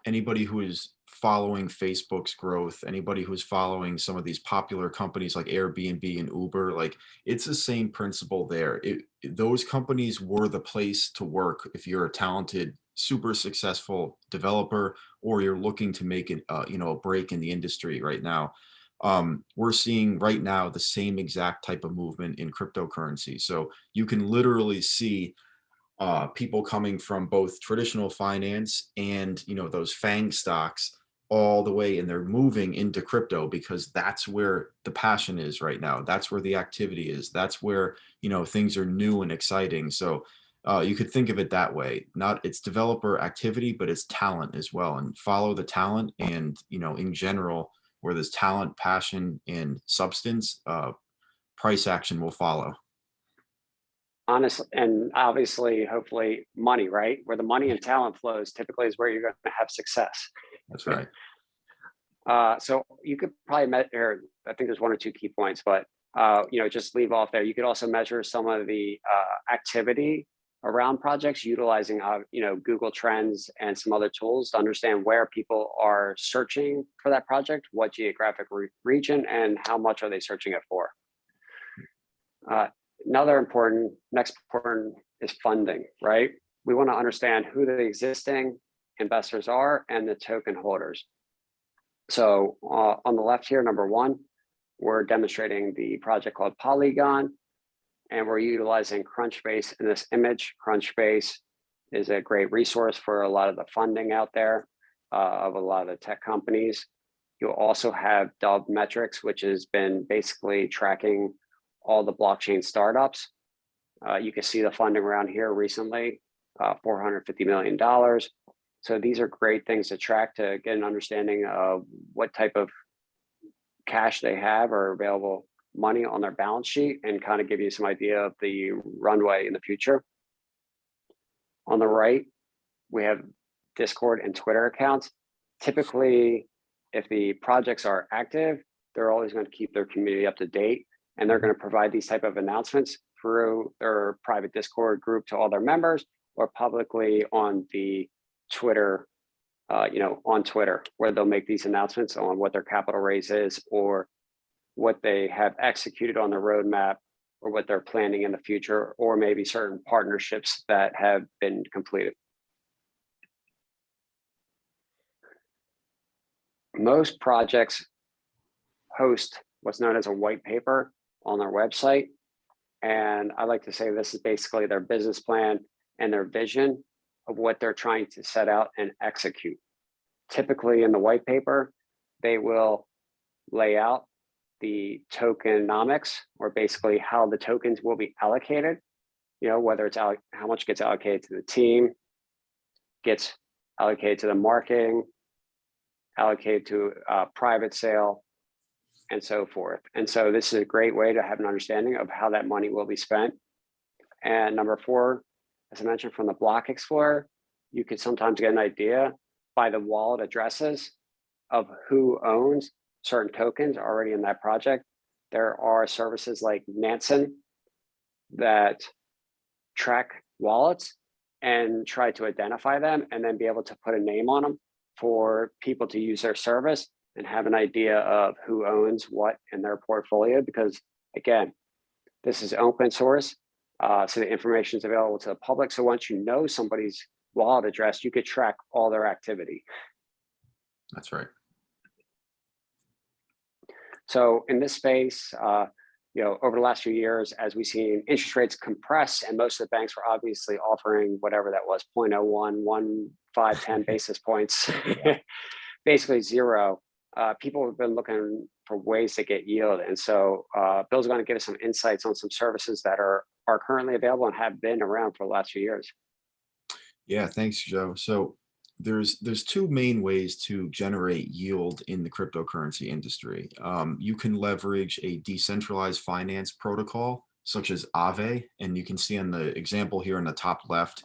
anybody who is following Facebook's growth, anybody who's following some of these popular companies like Airbnb and Uber, like it's the same principle there. Those companies were the place to work if you're a talented, super successful developer, or you're looking to make it, a break in the industry right now. We're seeing right now the same exact type of movement in cryptocurrency. So you can literally see people coming from both traditional finance and, those FANG stocks all the way, and they're moving into crypto because that's where the passion is right now. That's where the activity is. That's where, things are new and exciting. So you could think of it that way. Not it's developer activity, but it's talent as well, and follow the talent. And, in general, where there's talent, passion, and substance, price action will follow. Honestly, and obviously, hopefully money, right? Where the money and talent flows typically is where you're going to have success. That's right. So you could probably measure, I think there's one or two key points, but, just leave off there. You could also measure some of the activity around projects utilizing, Google Trends and some other tools to understand where people are searching for that project, what geographic region, and how much are they searching it for. Next important is funding, right? We want to understand who the existing investors are and the token holders. So on the left here, number one, we're demonstrating the project called Polygon, and we're utilizing Crunchbase in this image. Crunchbase is a great resource for a lot of the funding out there of a lot of the tech companies. You'll also have Dove Metrics, which has been basically tracking all the blockchain startups. You can see the funding around here recently, $450 million. So these are great things to track to get an understanding of what type of cash they have or available money on their balance sheet, and kind of give you some idea of the runway in the future. On the right, we have Discord and Twitter accounts. Typically, if the projects are active, they're always going to keep their community up to date, and they're going to provide these type of announcements through their private Discord group to all their members, or publicly on the Twitter, on Twitter, where they'll make these announcements on what their capital raise is, or what they have executed on the roadmap, or what they're planning in the future, or maybe certain partnerships that have been completed. Most projects host what's known as a white paper on their website. And I like to say this is basically their business plan and their vision of what they're trying to set out and execute. Typically in the white paper, they will lay out the tokenomics, or basically how the tokens will be allocated, whether it's how much gets allocated to the team, gets allocated to the marketing, allocated to private sale, and so forth. And so this is a great way to have an understanding of how that money will be spent. And number four, as I mentioned, from the Block Explorer, you could sometimes get an idea by the wallet addresses of who owns certain tokens already in that project. There are services like Nansen that track wallets and try to identify them, and then be able to put a name on them for people to use their service and have an idea of who owns what in their portfolio. Because again, this is open source, so the information is available to the public. So once you know somebody's wallet address, you could track all their activity. That's right. So in this space, over the last few years, as we've seen interest rates compress, and most of the banks were obviously offering whatever that was, 0.01, 15, 10 basis points, basically zero. People have been looking for ways to get yield. And so Bill's going to give us some insights on some services that are currently available and have been around for the last few years. Yeah, thanks, Joe. So there's two main ways to generate yield in the cryptocurrency industry. You can leverage a decentralized finance protocol such as Aave, and you can see on the example here in the top left,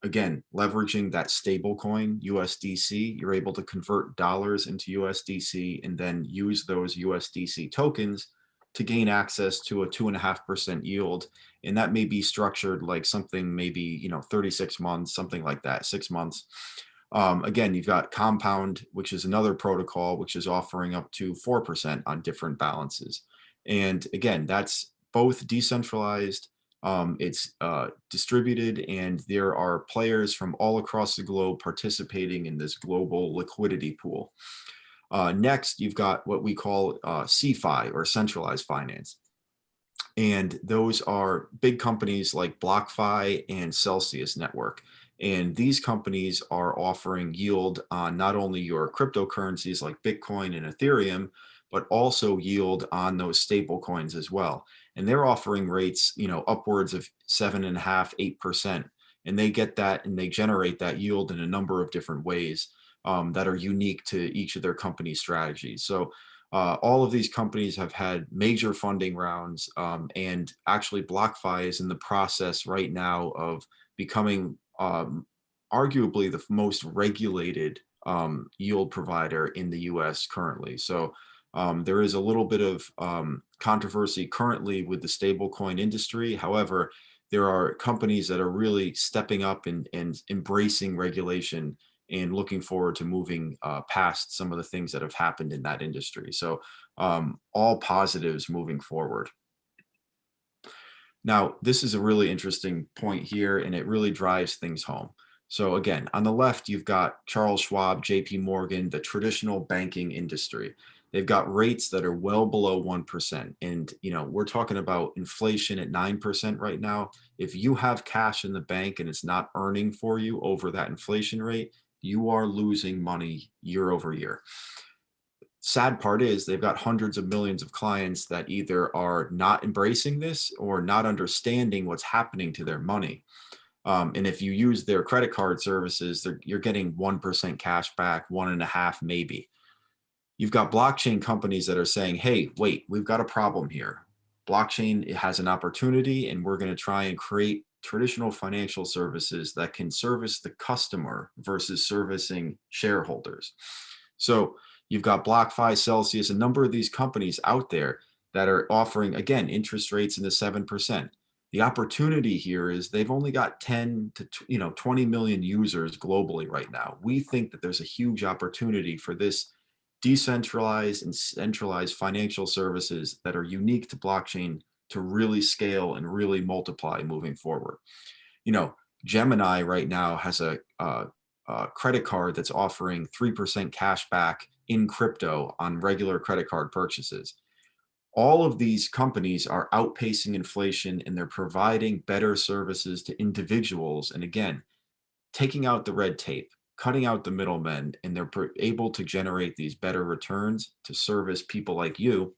again, leveraging that stable coin USDC, you're able to convert dollars into USDC and then use those USDC tokens to gain access to a 2.5% yield. And that may be structured like something maybe, 36 months, something like that, 6 months. Again, you've got Compound, which is another protocol, which is offering up to 4% on different balances. And again, that's both decentralized, it's distributed, and there are players from all across the globe participating in this global liquidity pool. Next, you've got what we call CeFi, or centralized finance. And those are big companies like BlockFi and Celsius Network. And these companies are offering yield on not only your cryptocurrencies like Bitcoin and Ethereum, but also yield on those stable coins as well. And they're offering rates, upwards of 7.5%, 8%. And they get that, and they generate that yield in a number of different ways that are unique to each of their company strategies. So all of these companies have had major funding rounds, and actually BlockFi is in the process right now of becoming arguably the most regulated yield provider in the US currently. So there is a little bit of controversy currently with the stablecoin industry. However, there are companies that are really stepping up and embracing regulation and looking forward to moving past some of the things that have happened in that industry. So all positives moving forward. Now, this is a really interesting point here, and it really drives things home. So again, on the left, you've got Charles Schwab, JP Morgan, the traditional banking industry. They've got rates that are well below 1%. And, we're talking about inflation at 9% right now. If you have cash in the bank and it's not earning for you over that inflation rate, you are losing money year over year. Sad part is they've got hundreds of millions of clients that either are not embracing this or not understanding what's happening to their money. And if you use their credit card services, you're getting 1% cash back, 1.5% maybe. You've got blockchain companies that are saying, hey, wait, we've got a problem here. Blockchain has an opportunity, and we're going to try and create traditional financial services that can service the customer versus servicing shareholders. So you've got BlockFi, Celsius, a number of these companies out there that are offering, again, interest rates in the 7%. The opportunity here is they've only got 10 to 20 million users globally right now. We think that there's a huge opportunity for this decentralized and centralized financial services that are unique to blockchain to really scale and really multiply moving forward. Gemini right now has a credit card that's offering 3% cash back in crypto on regular credit card purchases. All of these companies are outpacing inflation, and they're providing better services to individuals. And again, taking out the red tape, cutting out the middlemen, and they're able to generate these better returns to service people like you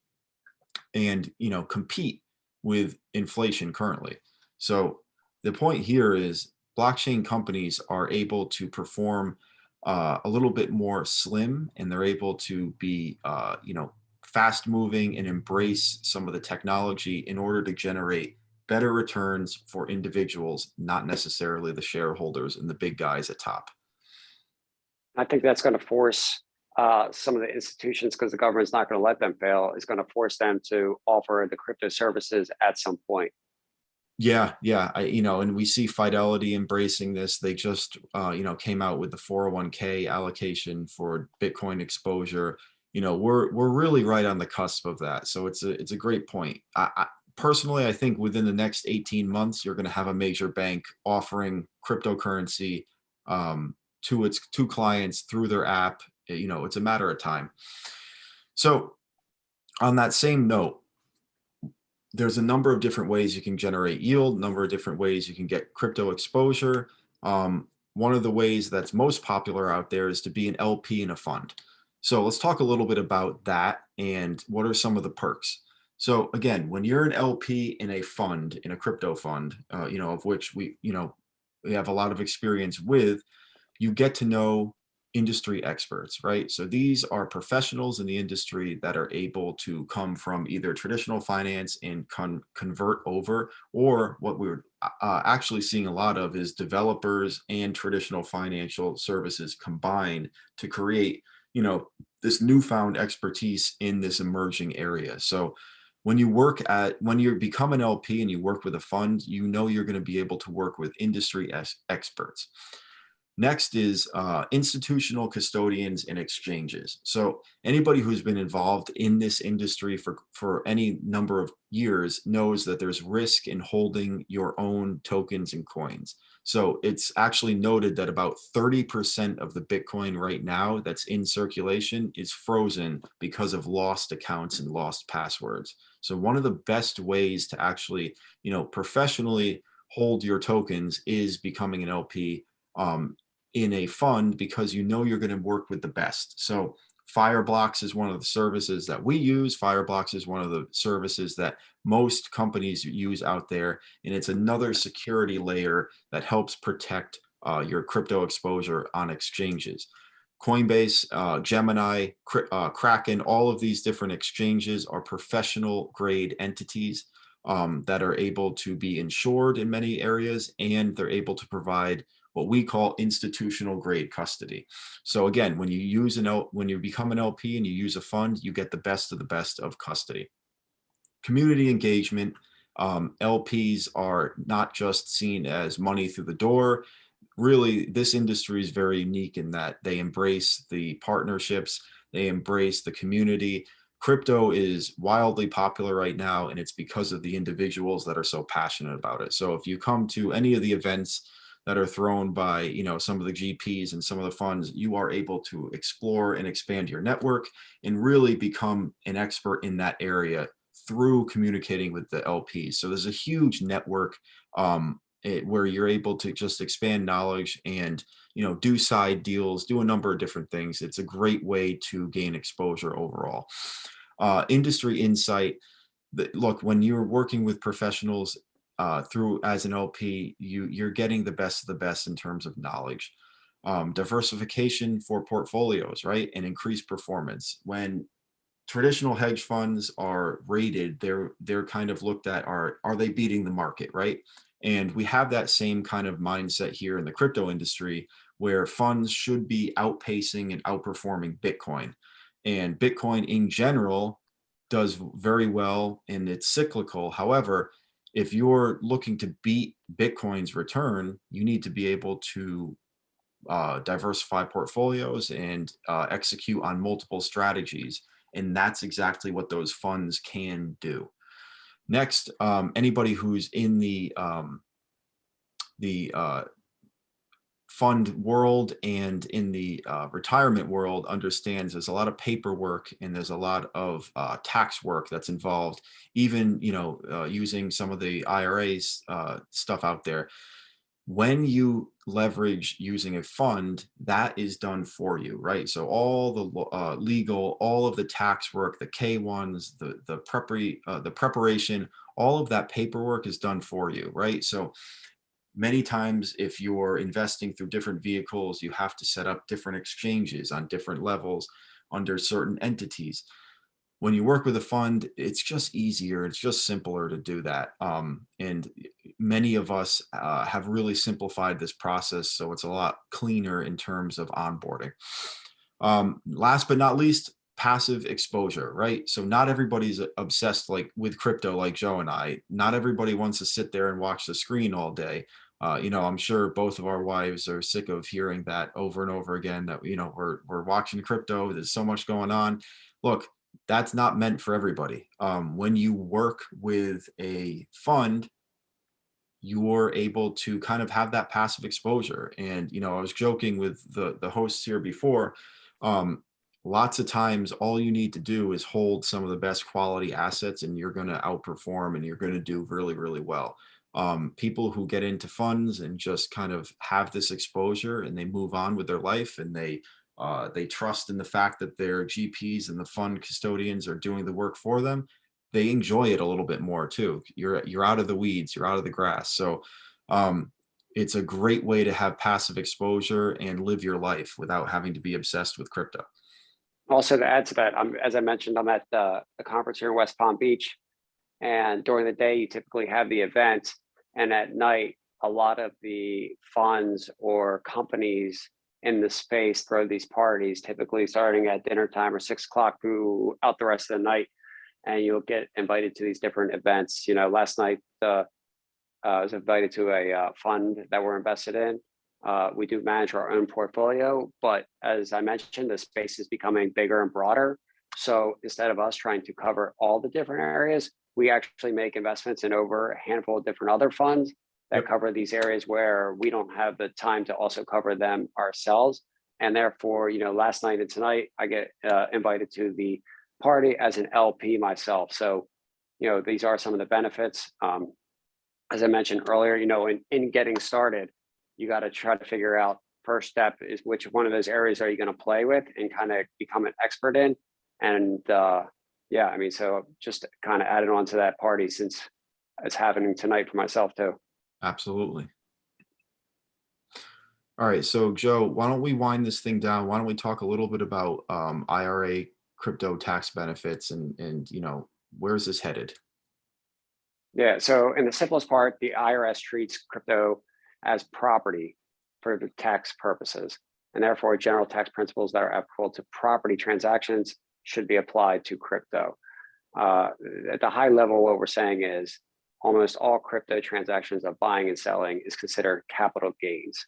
and, compete with inflation currently. So the point here is blockchain companies are able to perform a little bit more slim, and they're able to be, fast moving and embrace some of the technology in order to generate better returns for individuals, not necessarily the shareholders and the big guys at top. I think that's going to force some of the institutions, because the government's not going to let them fail, is going to force them to offer the crypto services at some point. Yeah. And we see Fidelity embracing this. They just, came out with the 401k allocation for Bitcoin exposure. We're really right on the cusp of that. So it's a great point. Personally, I think within the next 18 months, you're going to have a major bank offering cryptocurrency to clients through their app. It's a matter of time. So on that same note, there's a number of different ways you can generate yield, number of different ways you can get crypto exposure. One of the ways that's most popular out there is to be an LP in a fund. So let's talk a little bit about that and what are some of the perks. So again, when you're an LP in a fund, in a crypto fund, of which we have a lot of experience with, you get to know industry experts, right? So these are professionals in the industry that are able to come from either traditional finance and convert over, or what we're actually seeing a lot of is developers and traditional financial services combined to create, this newfound expertise in this emerging area. So when you become an LP and you work with a fund, you're going to be able to work with industry experts. Next is institutional custodians and exchanges. So anybody who's been involved in this industry for any number of years knows that there's risk in holding your own tokens and coins. So it's actually noted that about 30% of the Bitcoin right now that's in circulation is frozen because of lost accounts and lost passwords. So one of the best ways to actually, professionally hold your tokens is becoming an LP in a fund, because you're going to work with the best. So Fireblocks is one of the services that we use. Fireblocks is one of the services that most companies use out there. And it's another security layer that helps protect your crypto exposure on exchanges. Coinbase, Gemini, Kraken, all of these different exchanges are professional grade entities that are able to be insured in many areas, and they're able to provide what we call institutional grade custody. So again, when you become an LP and you use a fund, you get the best of custody. Community engagement. LPs are not just seen as money through the door. Really, this industry is very unique in that they embrace the partnerships, they embrace the community. crypto is wildly popular right now, and it's because of the individuals that are so passionate about it. So if you come to any of the events that are thrown by, you know, some of the GPs and some of the funds, you are able to explore and expand your network and really become an expert in that area through communicating with the LPs. So there's a huge network where you're able to just expand knowledge and, you know, do side deals, do a number of different things. It's a great way to gain exposure overall. Industry insight. Look, when you're working with professionals through as an LP, you're getting the best of the best in terms of knowledge. Diversification for portfolios, right? And increased performance. When traditional hedge funds are rated, they're kind of looked at, are they beating the market, right? And we have that same kind of mindset here in the crypto industry, where funds should be outpacing and outperforming Bitcoin. And Bitcoin in general does very well, and it's cyclical. However, if you're looking to beat Bitcoin's return, you need to be able to diversify portfolios and execute on multiple strategies. And that's exactly what those funds can do. Next, anybody who's in the fund world and in the retirement world understands there's a lot of paperwork and there's a lot of tax work that's involved, even, you know, using some of the IRAs stuff out there. When you leverage using a fund, that is done for you, right? So all the legal, all of the tax work, the K1s, the preparation, all of that paperwork is done for you, right? So many times if you're investing through different vehicles, you have to set up different exchanges on different levels under certain entities. When you work with a fund, it's just easier. It's just simpler to do that. And many of us have really simplified this process, so it's a lot cleaner in terms of onboarding. Last but not least, passive exposure, right? So not everybody's obsessed like with crypto like Joe and I. Not everybody wants to sit there and watch the screen all day. You know, I'm sure both of our wives are sick of hearing that over and over again, that, you know, we're watching crypto, there's so much going on. Look, that's not meant for everybody. When you work with a fund, you're able to kind of have that passive exposure. And, you know, I was joking with the hosts here before. Lots of times, all you need to do is hold some of the best quality assets and you're going to outperform and you're going to do really, really well. People who get into funds and just kind of have this exposure and they move on with their life, and they trust in the fact that their GPs and the fund custodians are doing the work for them. They enjoy it a little bit more too. You're out of the weeds, you're out of the grass. So it's a great way to have passive exposure and live your life without having to be obsessed with crypto. Also, to add to that, as I mentioned, I'm at the conference here in West Palm Beach, and during the day you typically have the event, and at night a lot of the funds or companies in the space throw these parties, typically starting at dinner time or 6 o'clock throughout the rest of the night, and you'll get invited to these different events. You know, last night I was invited to a fund that we're invested in. We do manage our own portfolio, but as I mentioned, the space is becoming bigger and broader. So instead of us trying to cover all the different areas, we actually make investments in over a handful of different other funds that cover these areas where we don't have the time to also cover them ourselves. And therefore, you know, last night and tonight, I get invited to the party as an LP myself. So, you know, these are some of the benefits. As I mentioned earlier, you know, in getting started, you got to try to figure out, first step is which one of those areas are you going to play with and kind of become an expert in. And yeah, I mean, so just kind of added on to that party, since it's happening tonight for myself too. Absolutely. All right, so Joe, why don't we wind this thing down? Why don't we talk a little bit about IRA crypto tax benefits and you know, where's this headed? Yeah, so in the simplest part, the IRS treats crypto as property for the tax purposes, and therefore general tax principles that are applicable to property transactions should be applied to crypto. At the high level, what we're saying is almost all crypto transactions of buying and selling is considered capital gains.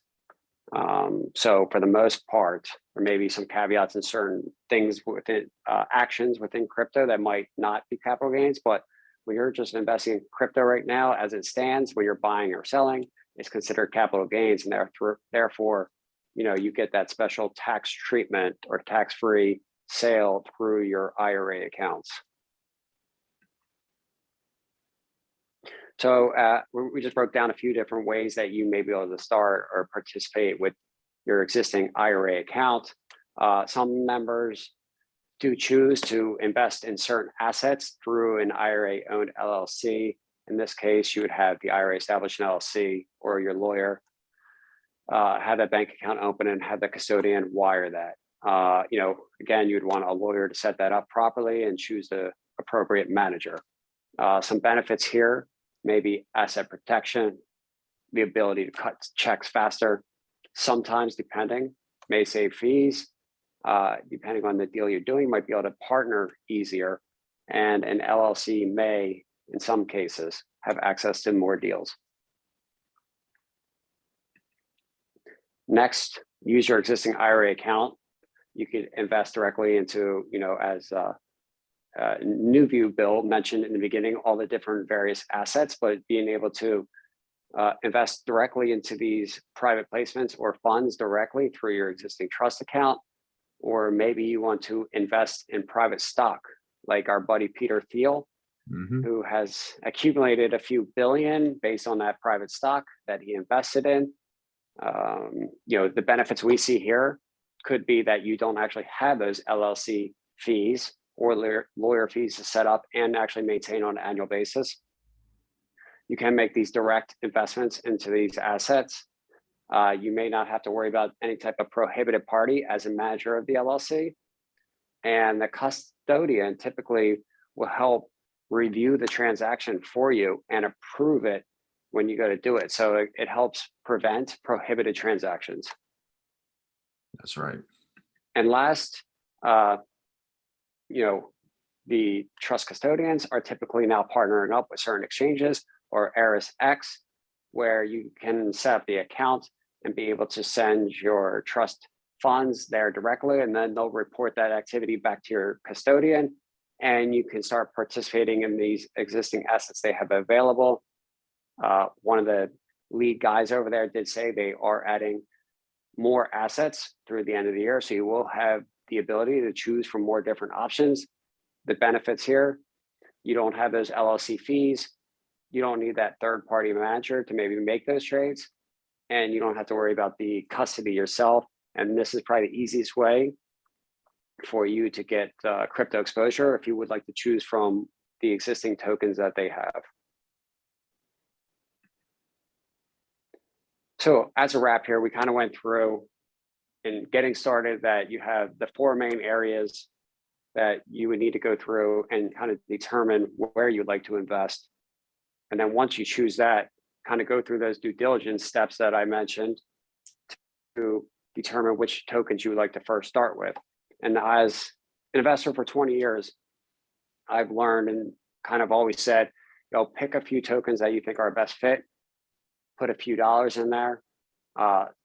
So for the most part, there may be some caveats and certain things within actions within crypto that might not be capital gains, but when you're just investing in crypto right now, as it stands, when you're buying or selling, it's considered capital gains, and therefore, you get that special tax treatment or tax-free sale through your IRA accounts. So we just broke down a few different ways that you may be able to start or participate with your existing IRA account. Some members do choose to invest in certain assets through an IRA-owned LLC. In this case, you would have the IRA established an LLC, or your lawyer have that bank account open and have the custodian wire that. Again, you'd want a lawyer to set that up properly and choose the appropriate manager. Some benefits here: maybe asset protection, the ability to cut checks faster, sometimes depending, may save fees. Depending on the deal you're doing, you might be able to partner easier, and an LLC may, in some cases, have access to more deals. Next, use your existing IRA account. You could invest directly into, as NuView Bill mentioned in the beginning, all the different various assets, but being able to invest directly into these private placements or funds directly through your existing trust account. Or maybe you want to invest in private stock, like our buddy Peter Thiel, who has accumulated a few billion based on that private stock that he invested in. The benefits we see here could be that you don't actually have those LLC fees or lawyer fees to set up and actually maintain on an annual basis. You can make these direct investments into these assets. You may not have to worry about any type of prohibited party as a manager of the LLC. And the custodian typically will help review the transaction for you and approve it when you go to do it. So it helps prevent prohibited transactions. That's right. And last, the trust custodians are typically now partnering up with certain exchanges or ErisX, where you can set up the account and be able to send your trust funds there directly, and then they'll report that activity back to your custodian, and you can start participating in these existing assets they have available. One of the lead guys over there did say they are adding more assets through the end of the year, so you will have the ability to choose from more different options. The benefits here: you don't have those LLC fees, you don't need that third-party manager to maybe make those trades, and you don't have to worry about the custody yourself. And this is probably the easiest way for you to get crypto exposure if you would like to choose from the existing tokens that they have. So as a wrap here, we kind of went through in getting started that you have the four main areas that you would need to go through and kind of determine where you'd like to invest. And then once you choose that, kind of go through those due diligence steps that I mentioned to determine which tokens you would like to first start with. And as an investor for 20 years, I've learned and kind of always said, pick a few tokens that you think are a best fit, put a few dollars in there,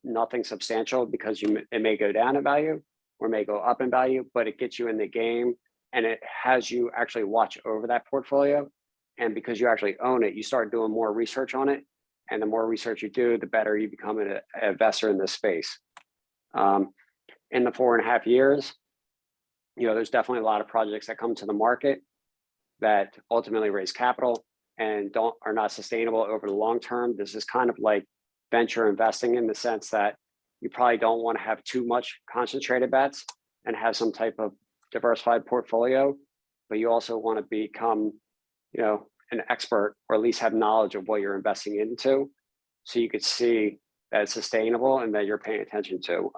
nothing substantial, because it may go down in value or may go up in value, but it gets you in the game and it has you actually watch over that portfolio. And because you actually own it, you start doing more research on it. And the more research you do, the better you become an investor in this space. In the 4.5 years, there's definitely a lot of projects that come to the market that ultimately raise capital and are not sustainable over the long term. This is kind of like venture investing in the sense that you probably don't want to have too much concentrated bets and have some type of diversified portfolio, but you also want to become, an expert, or at least have knowledge of what you're investing into, so you could see that it's sustainable and that you're paying attention to.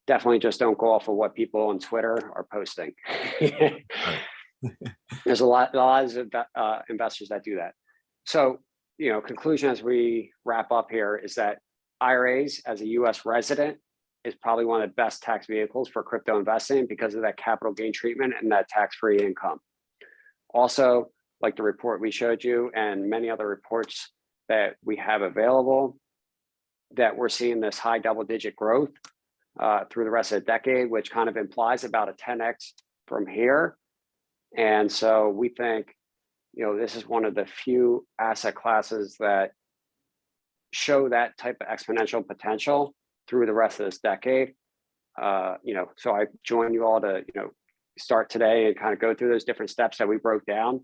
Definitely just don't go off of what people on Twitter are posting. There's a lot of investors that do that. So, conclusion as we wrap up here is that IRAs as a US resident is probably one of the best tax vehicles for crypto investing because of that capital gain treatment and that tax-free income. Also, like the report we showed you and many other reports that we have available, that we're seeing this high double-digit growth through the rest of the decade, which kind of implies about a 10x from here. And so we think, this is one of the few asset classes that show that type of exponential potential through the rest of this decade. So I join you all to, start today and kind of go through those different steps that we broke down.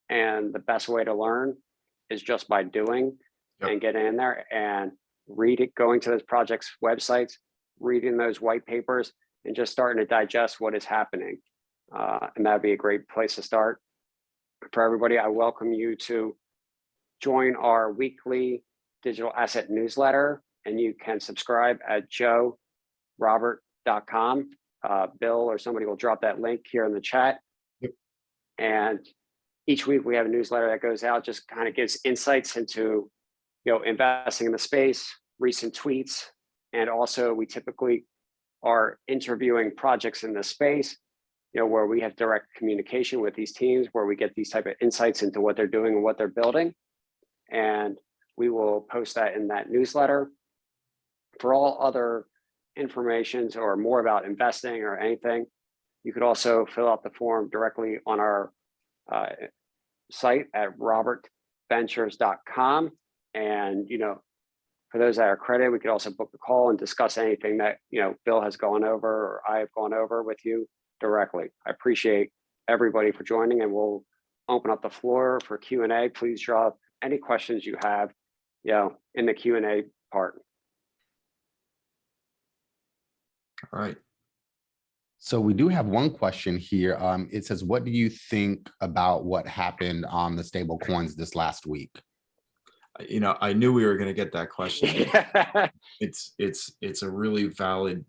And the best way to learn is just by doing and getting in there and read it, going to those projects' websites, reading those white papers, and just starting to digest what is happening. And that'd be a great place to start. For everybody, I welcome you to join our weekly digital asset newsletter, and you can subscribe at joerobert.com. Bill or somebody will drop that link here in the chat. And each week we have a newsletter that goes out, just kind of gives insights into, investing in the space, recent tweets, and also we typically are interviewing projects in the space, where we have direct communication with these teams, where we get these type of insights into what they're doing and what they're building. And we will post that in that newsletter. For all other informations or more about investing or anything, you could also fill out the form directly on our site at robertventures.com. And, for those that are accredited, we could also book a call and discuss anything that, Bill has gone over or I have gone over with you directly. I appreciate everybody for joining, and we'll open up the floor for Q&A. Please drop any questions you have, in the Q&A part. All right. So we do have one question here. It says, what do you think about what happened on the stable coins this last week? I knew we were going to get that question. It's a really valid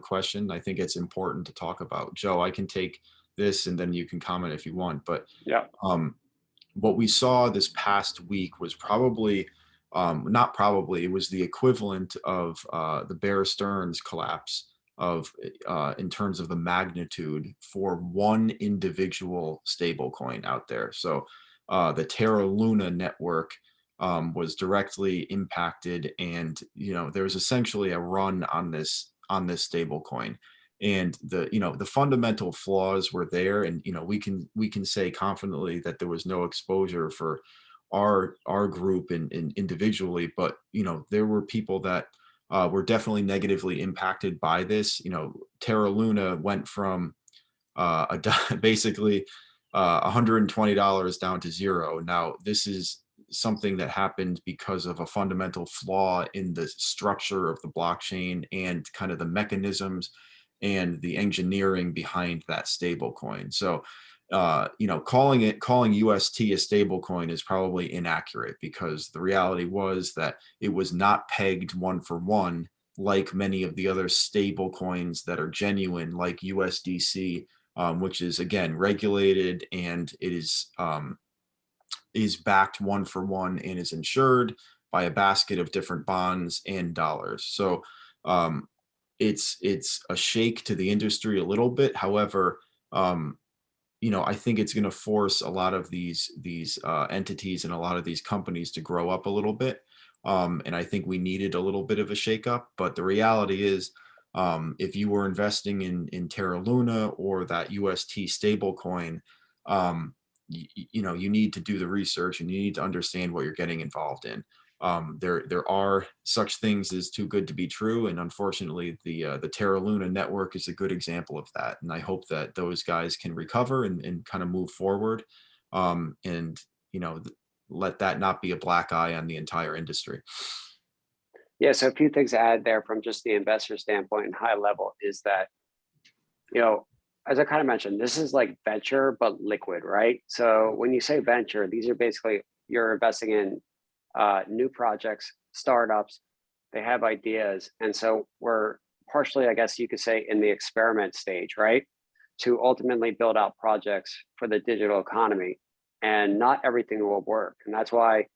question. I think it's important to talk about. Joe, I can take this and then you can comment if you want. But what we saw this past week was probably, it was the equivalent of the Bear Stearns collapse in terms of the magnitude for one individual stablecoin out there. So the Terra Luna network was directly impacted, and there was essentially a run on this stablecoin, and the fundamental flaws were there, and we can say confidently that there was no exposure for our group and individually, but there were people that were definitely negatively impacted by this. Terra Luna went from basically $120 down to zero. Now, this is something that happened because of a fundamental flaw in the structure of the blockchain and kind of the mechanisms and the engineering behind that stable coin. So, calling UST a stable coin is probably inaccurate, because the reality was that it was not pegged one for one like many of the other stable coins that are genuine, like USDC, which is again regulated, and it is backed one for one and is insured by a basket of different bonds and dollars. So it's a shake to the industry a little bit. However, I think it's going to force a lot of these entities and a lot of these companies to grow up a little bit. And I think we needed a little bit of a shakeup. But the reality is, if you were investing in Terra Luna or that UST stablecoin, you need to do the research and you need to understand what you're getting involved in. There are such things as too good to be true, and unfortunately, the Terra Luna network is a good example of that. And I hope that those guys can recover and kind of move forward, and let that not be a black eye on the entire industry. Yeah, so a few things to add there from just the investor standpoint and high level is that, as I kind of mentioned, this is like venture, but liquid, right? So when you say venture, these are basically, you're investing in new projects, startups, they have ideas. And so we're partially, I guess you could say, in the experiment stage, right? To ultimately build out projects for the digital economy. And not everything will work. And that's why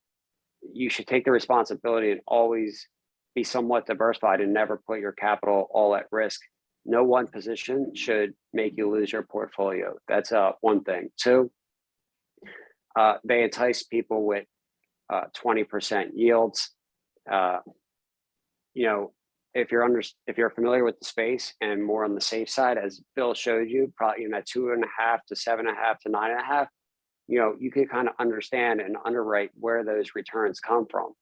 you should take the responsibility and always be somewhat diversified and never put your capital all at risk. No one position should make you lose your portfolio. That's one thing. Two, they entice people with 20% yields. You know, if you're familiar with the space and more on the safe side, as Bill showed you, probably in that 2.5 to 7.5 to 9.5, you know, you can kind of understand and underwrite where those returns come from.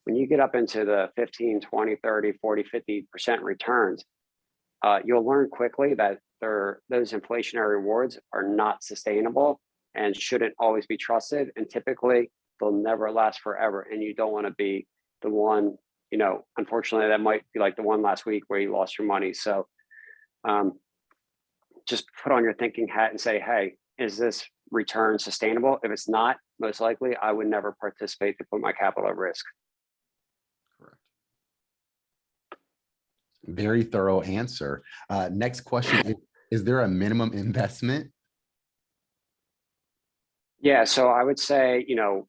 When you get up into the 15, 20, 30, 40, 50% returns, you'll learn quickly that those inflationary rewards are not sustainable and shouldn't always be trusted. And typically they'll never last forever. And you don't want to be the one, you know, unfortunately that might be like the one last week where you lost your money. So just put on your thinking hat and say, hey, is this return sustainable? If it's not, most likely I would never participate to put my capital at risk. Correct. Very thorough answer. Next question is there a minimum investment? Yeah, so I would say, you know,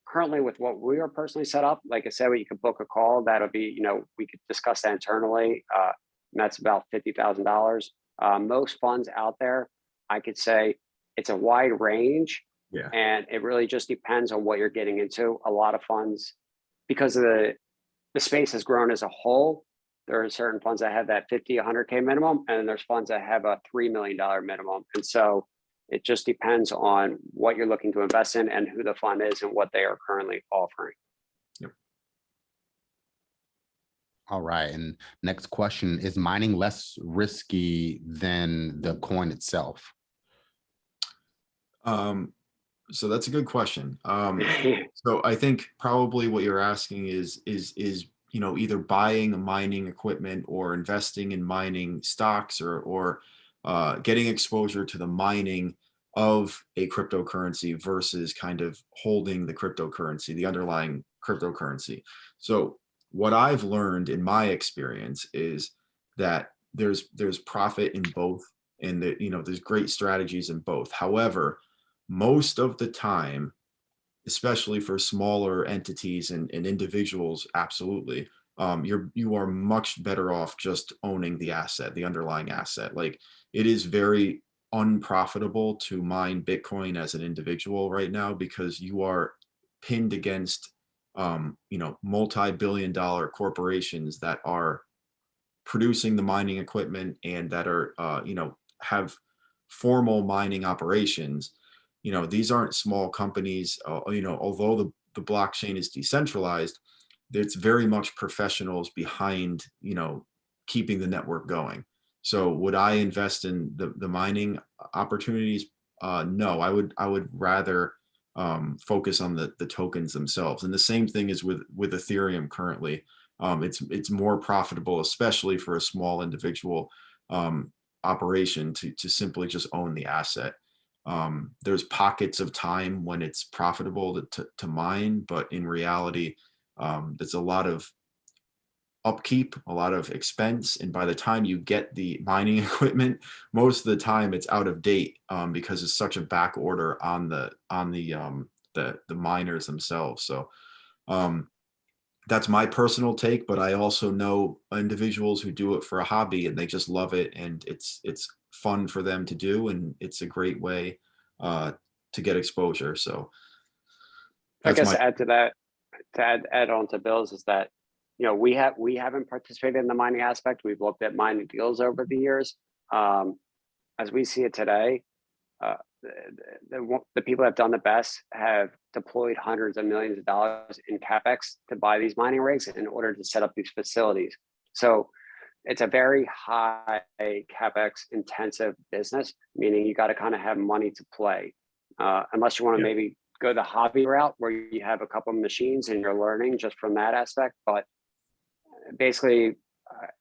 currently with what we are personally set up, like I said, you could book a call. That'll be, you know, we could discuss that internally. And that's about $50,000. Most funds out there, I could say it's a wide range. Yeah. And it really just depends on what you're getting into. A lot of funds, because of the space has grown as a whole, there are certain funds that have that 50, 100K minimum, and there's funds that have a $3 million minimum. And so it just depends on what you're looking to invest in and who the fund is and what they are currently offering. Yep. All right. And next question, is mining less risky than the coin itself? So that's a good question. So I think probably what you're asking is, you know, either buying mining equipment or investing in mining stocks or getting exposure to the mining of a cryptocurrency versus kind of holding the cryptocurrency, the underlying cryptocurrency. So what I've learned in my experience is that there's profit in both, and that, you know, there's great strategies in both. However, most of the time, especially for smaller entities and individuals, absolutely, you are much better off just owning the asset, the underlying asset. Like, it is very unprofitable to mine Bitcoin as an individual right now because you are pinned against, you know, multi-billion-dollar corporations that are producing the mining equipment and that are, you know, have formal mining operations. You know, these aren't small companies. You know, although the blockchain is decentralized, it's very much professionals behind, you know, keeping the network going. So would I invest in the mining opportunities? No, I would rather focus on the tokens themselves. And the same thing is with Ethereum currently. It's more profitable, especially for a small individual operation, to simply just own the asset. There's pockets of time when it's profitable to mine, but in reality, there's a lot of upkeep, a lot of expense, and by the time you get the mining equipment, most of the time it's out of date because it's such a back order on the miners themselves. So that's my personal take, but I also know individuals who do it for a hobby and they just love it, and it's fun for them to do, and it's a great way to get exposure. So I guess add to that, to add on to Bill's, is that, you know, we haven't participated in the mining aspect. We've looked at mining deals over the years. As we see it today, the people that have done the best have deployed hundreds of millions of dollars in CapEx to buy these mining rigs in order to set up these facilities. So it's a very high CapEx intensive business, meaning you got to kind of have money to play, unless you want to maybe go the hobby route where you have a couple of machines and you're learning just from that aspect. But basically,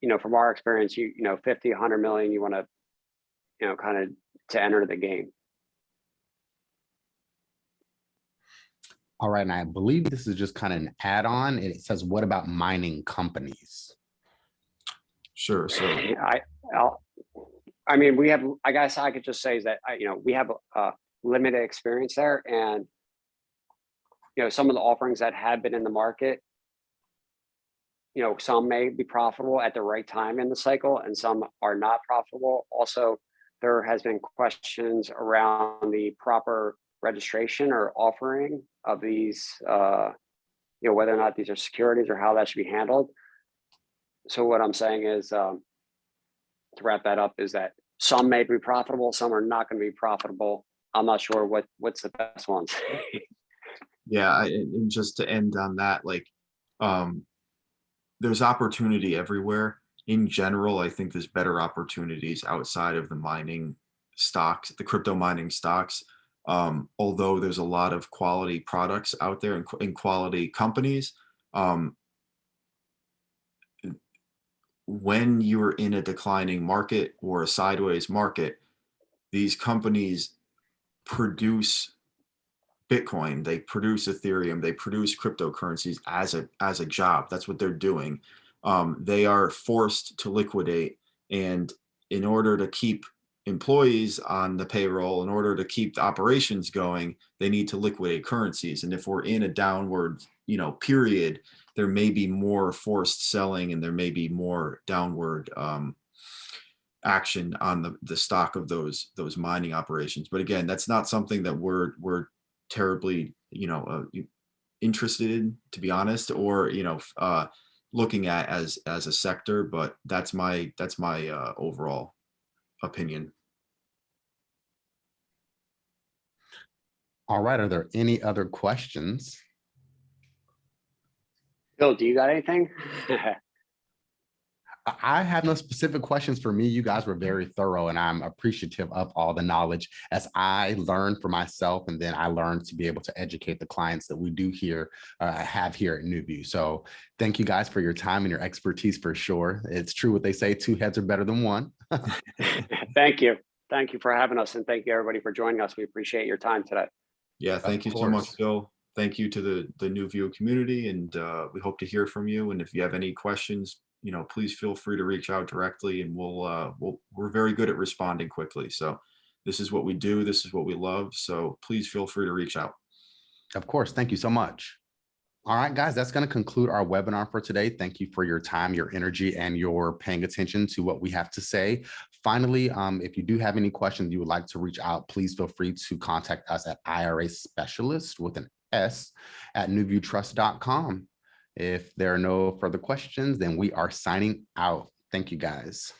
you know, from our experience, you know, 50, 100 million, you want to, you know, kind of to enter the game. All right, and I believe this is just kind of an add-on. It says, what about mining companies? Sure. So I mean, we have, I guess I could just say is that, you know, we have a limited experience there, and, you know, some of the offerings that have been in the market, you know, some may be profitable at the right time in the cycle and some are not profitable. Also, there has been questions around the proper registration or offering of these whether or not these are securities or how that should be handled. So what I'm saying is, to wrap that up, is that some may be profitable, some are not going to be profitable. I'm not sure what's the best ones. Yeah, and just to end on that, like, there's opportunity everywhere. In general, I think there's better opportunities outside of the mining stocks, the crypto mining stocks. Although there's a lot of quality products out there and quality companies. When you're in a declining market or a sideways market, these companies produce Bitcoin, they produce Ethereum, they produce cryptocurrencies as a job. That's what they're doing. They are forced to liquidate, and in order to keep employees on the payroll, in order to keep the operations going, they need to liquidate currencies. And if we're in a downward, period, there may be more forced selling, and there may be more downward action on the stock of those mining operations. But again, that's not something that we're terribly interested in, to be honest, or looking at as a sector. But that's my overall opinion. All right, are there any other questions? Bill, do you got anything? I have no specific questions for me. You guys were very thorough, and I'm appreciative of all the knowledge as I learned for myself, and then I learned to be able to educate the clients that we do here, have here at NuView. So thank you guys for your time and your expertise for sure. It's true what they say, 2 heads are better than 1. Thank you. Thank you for having us, and thank you everybody for joining us. We appreciate your time today. Yeah, thank you so much, Bill. Thank you to the NuView community, and we hope to hear from you. And if you have any questions, please feel free to reach out directly, and we're very good at responding quickly. So this is what we do. This is what we love. So please feel free to reach out. Of course. Thank you so much. All right, guys, that's going to conclude our webinar for today. Thank you for your time, your energy, and your paying attention to what we have to say. Finally, if you do have any questions you would like to reach out, please feel free to contact us at IRA Specialist with an S at NuViewTrust.com. If there are no further questions, then we are signing out. Thank you, guys.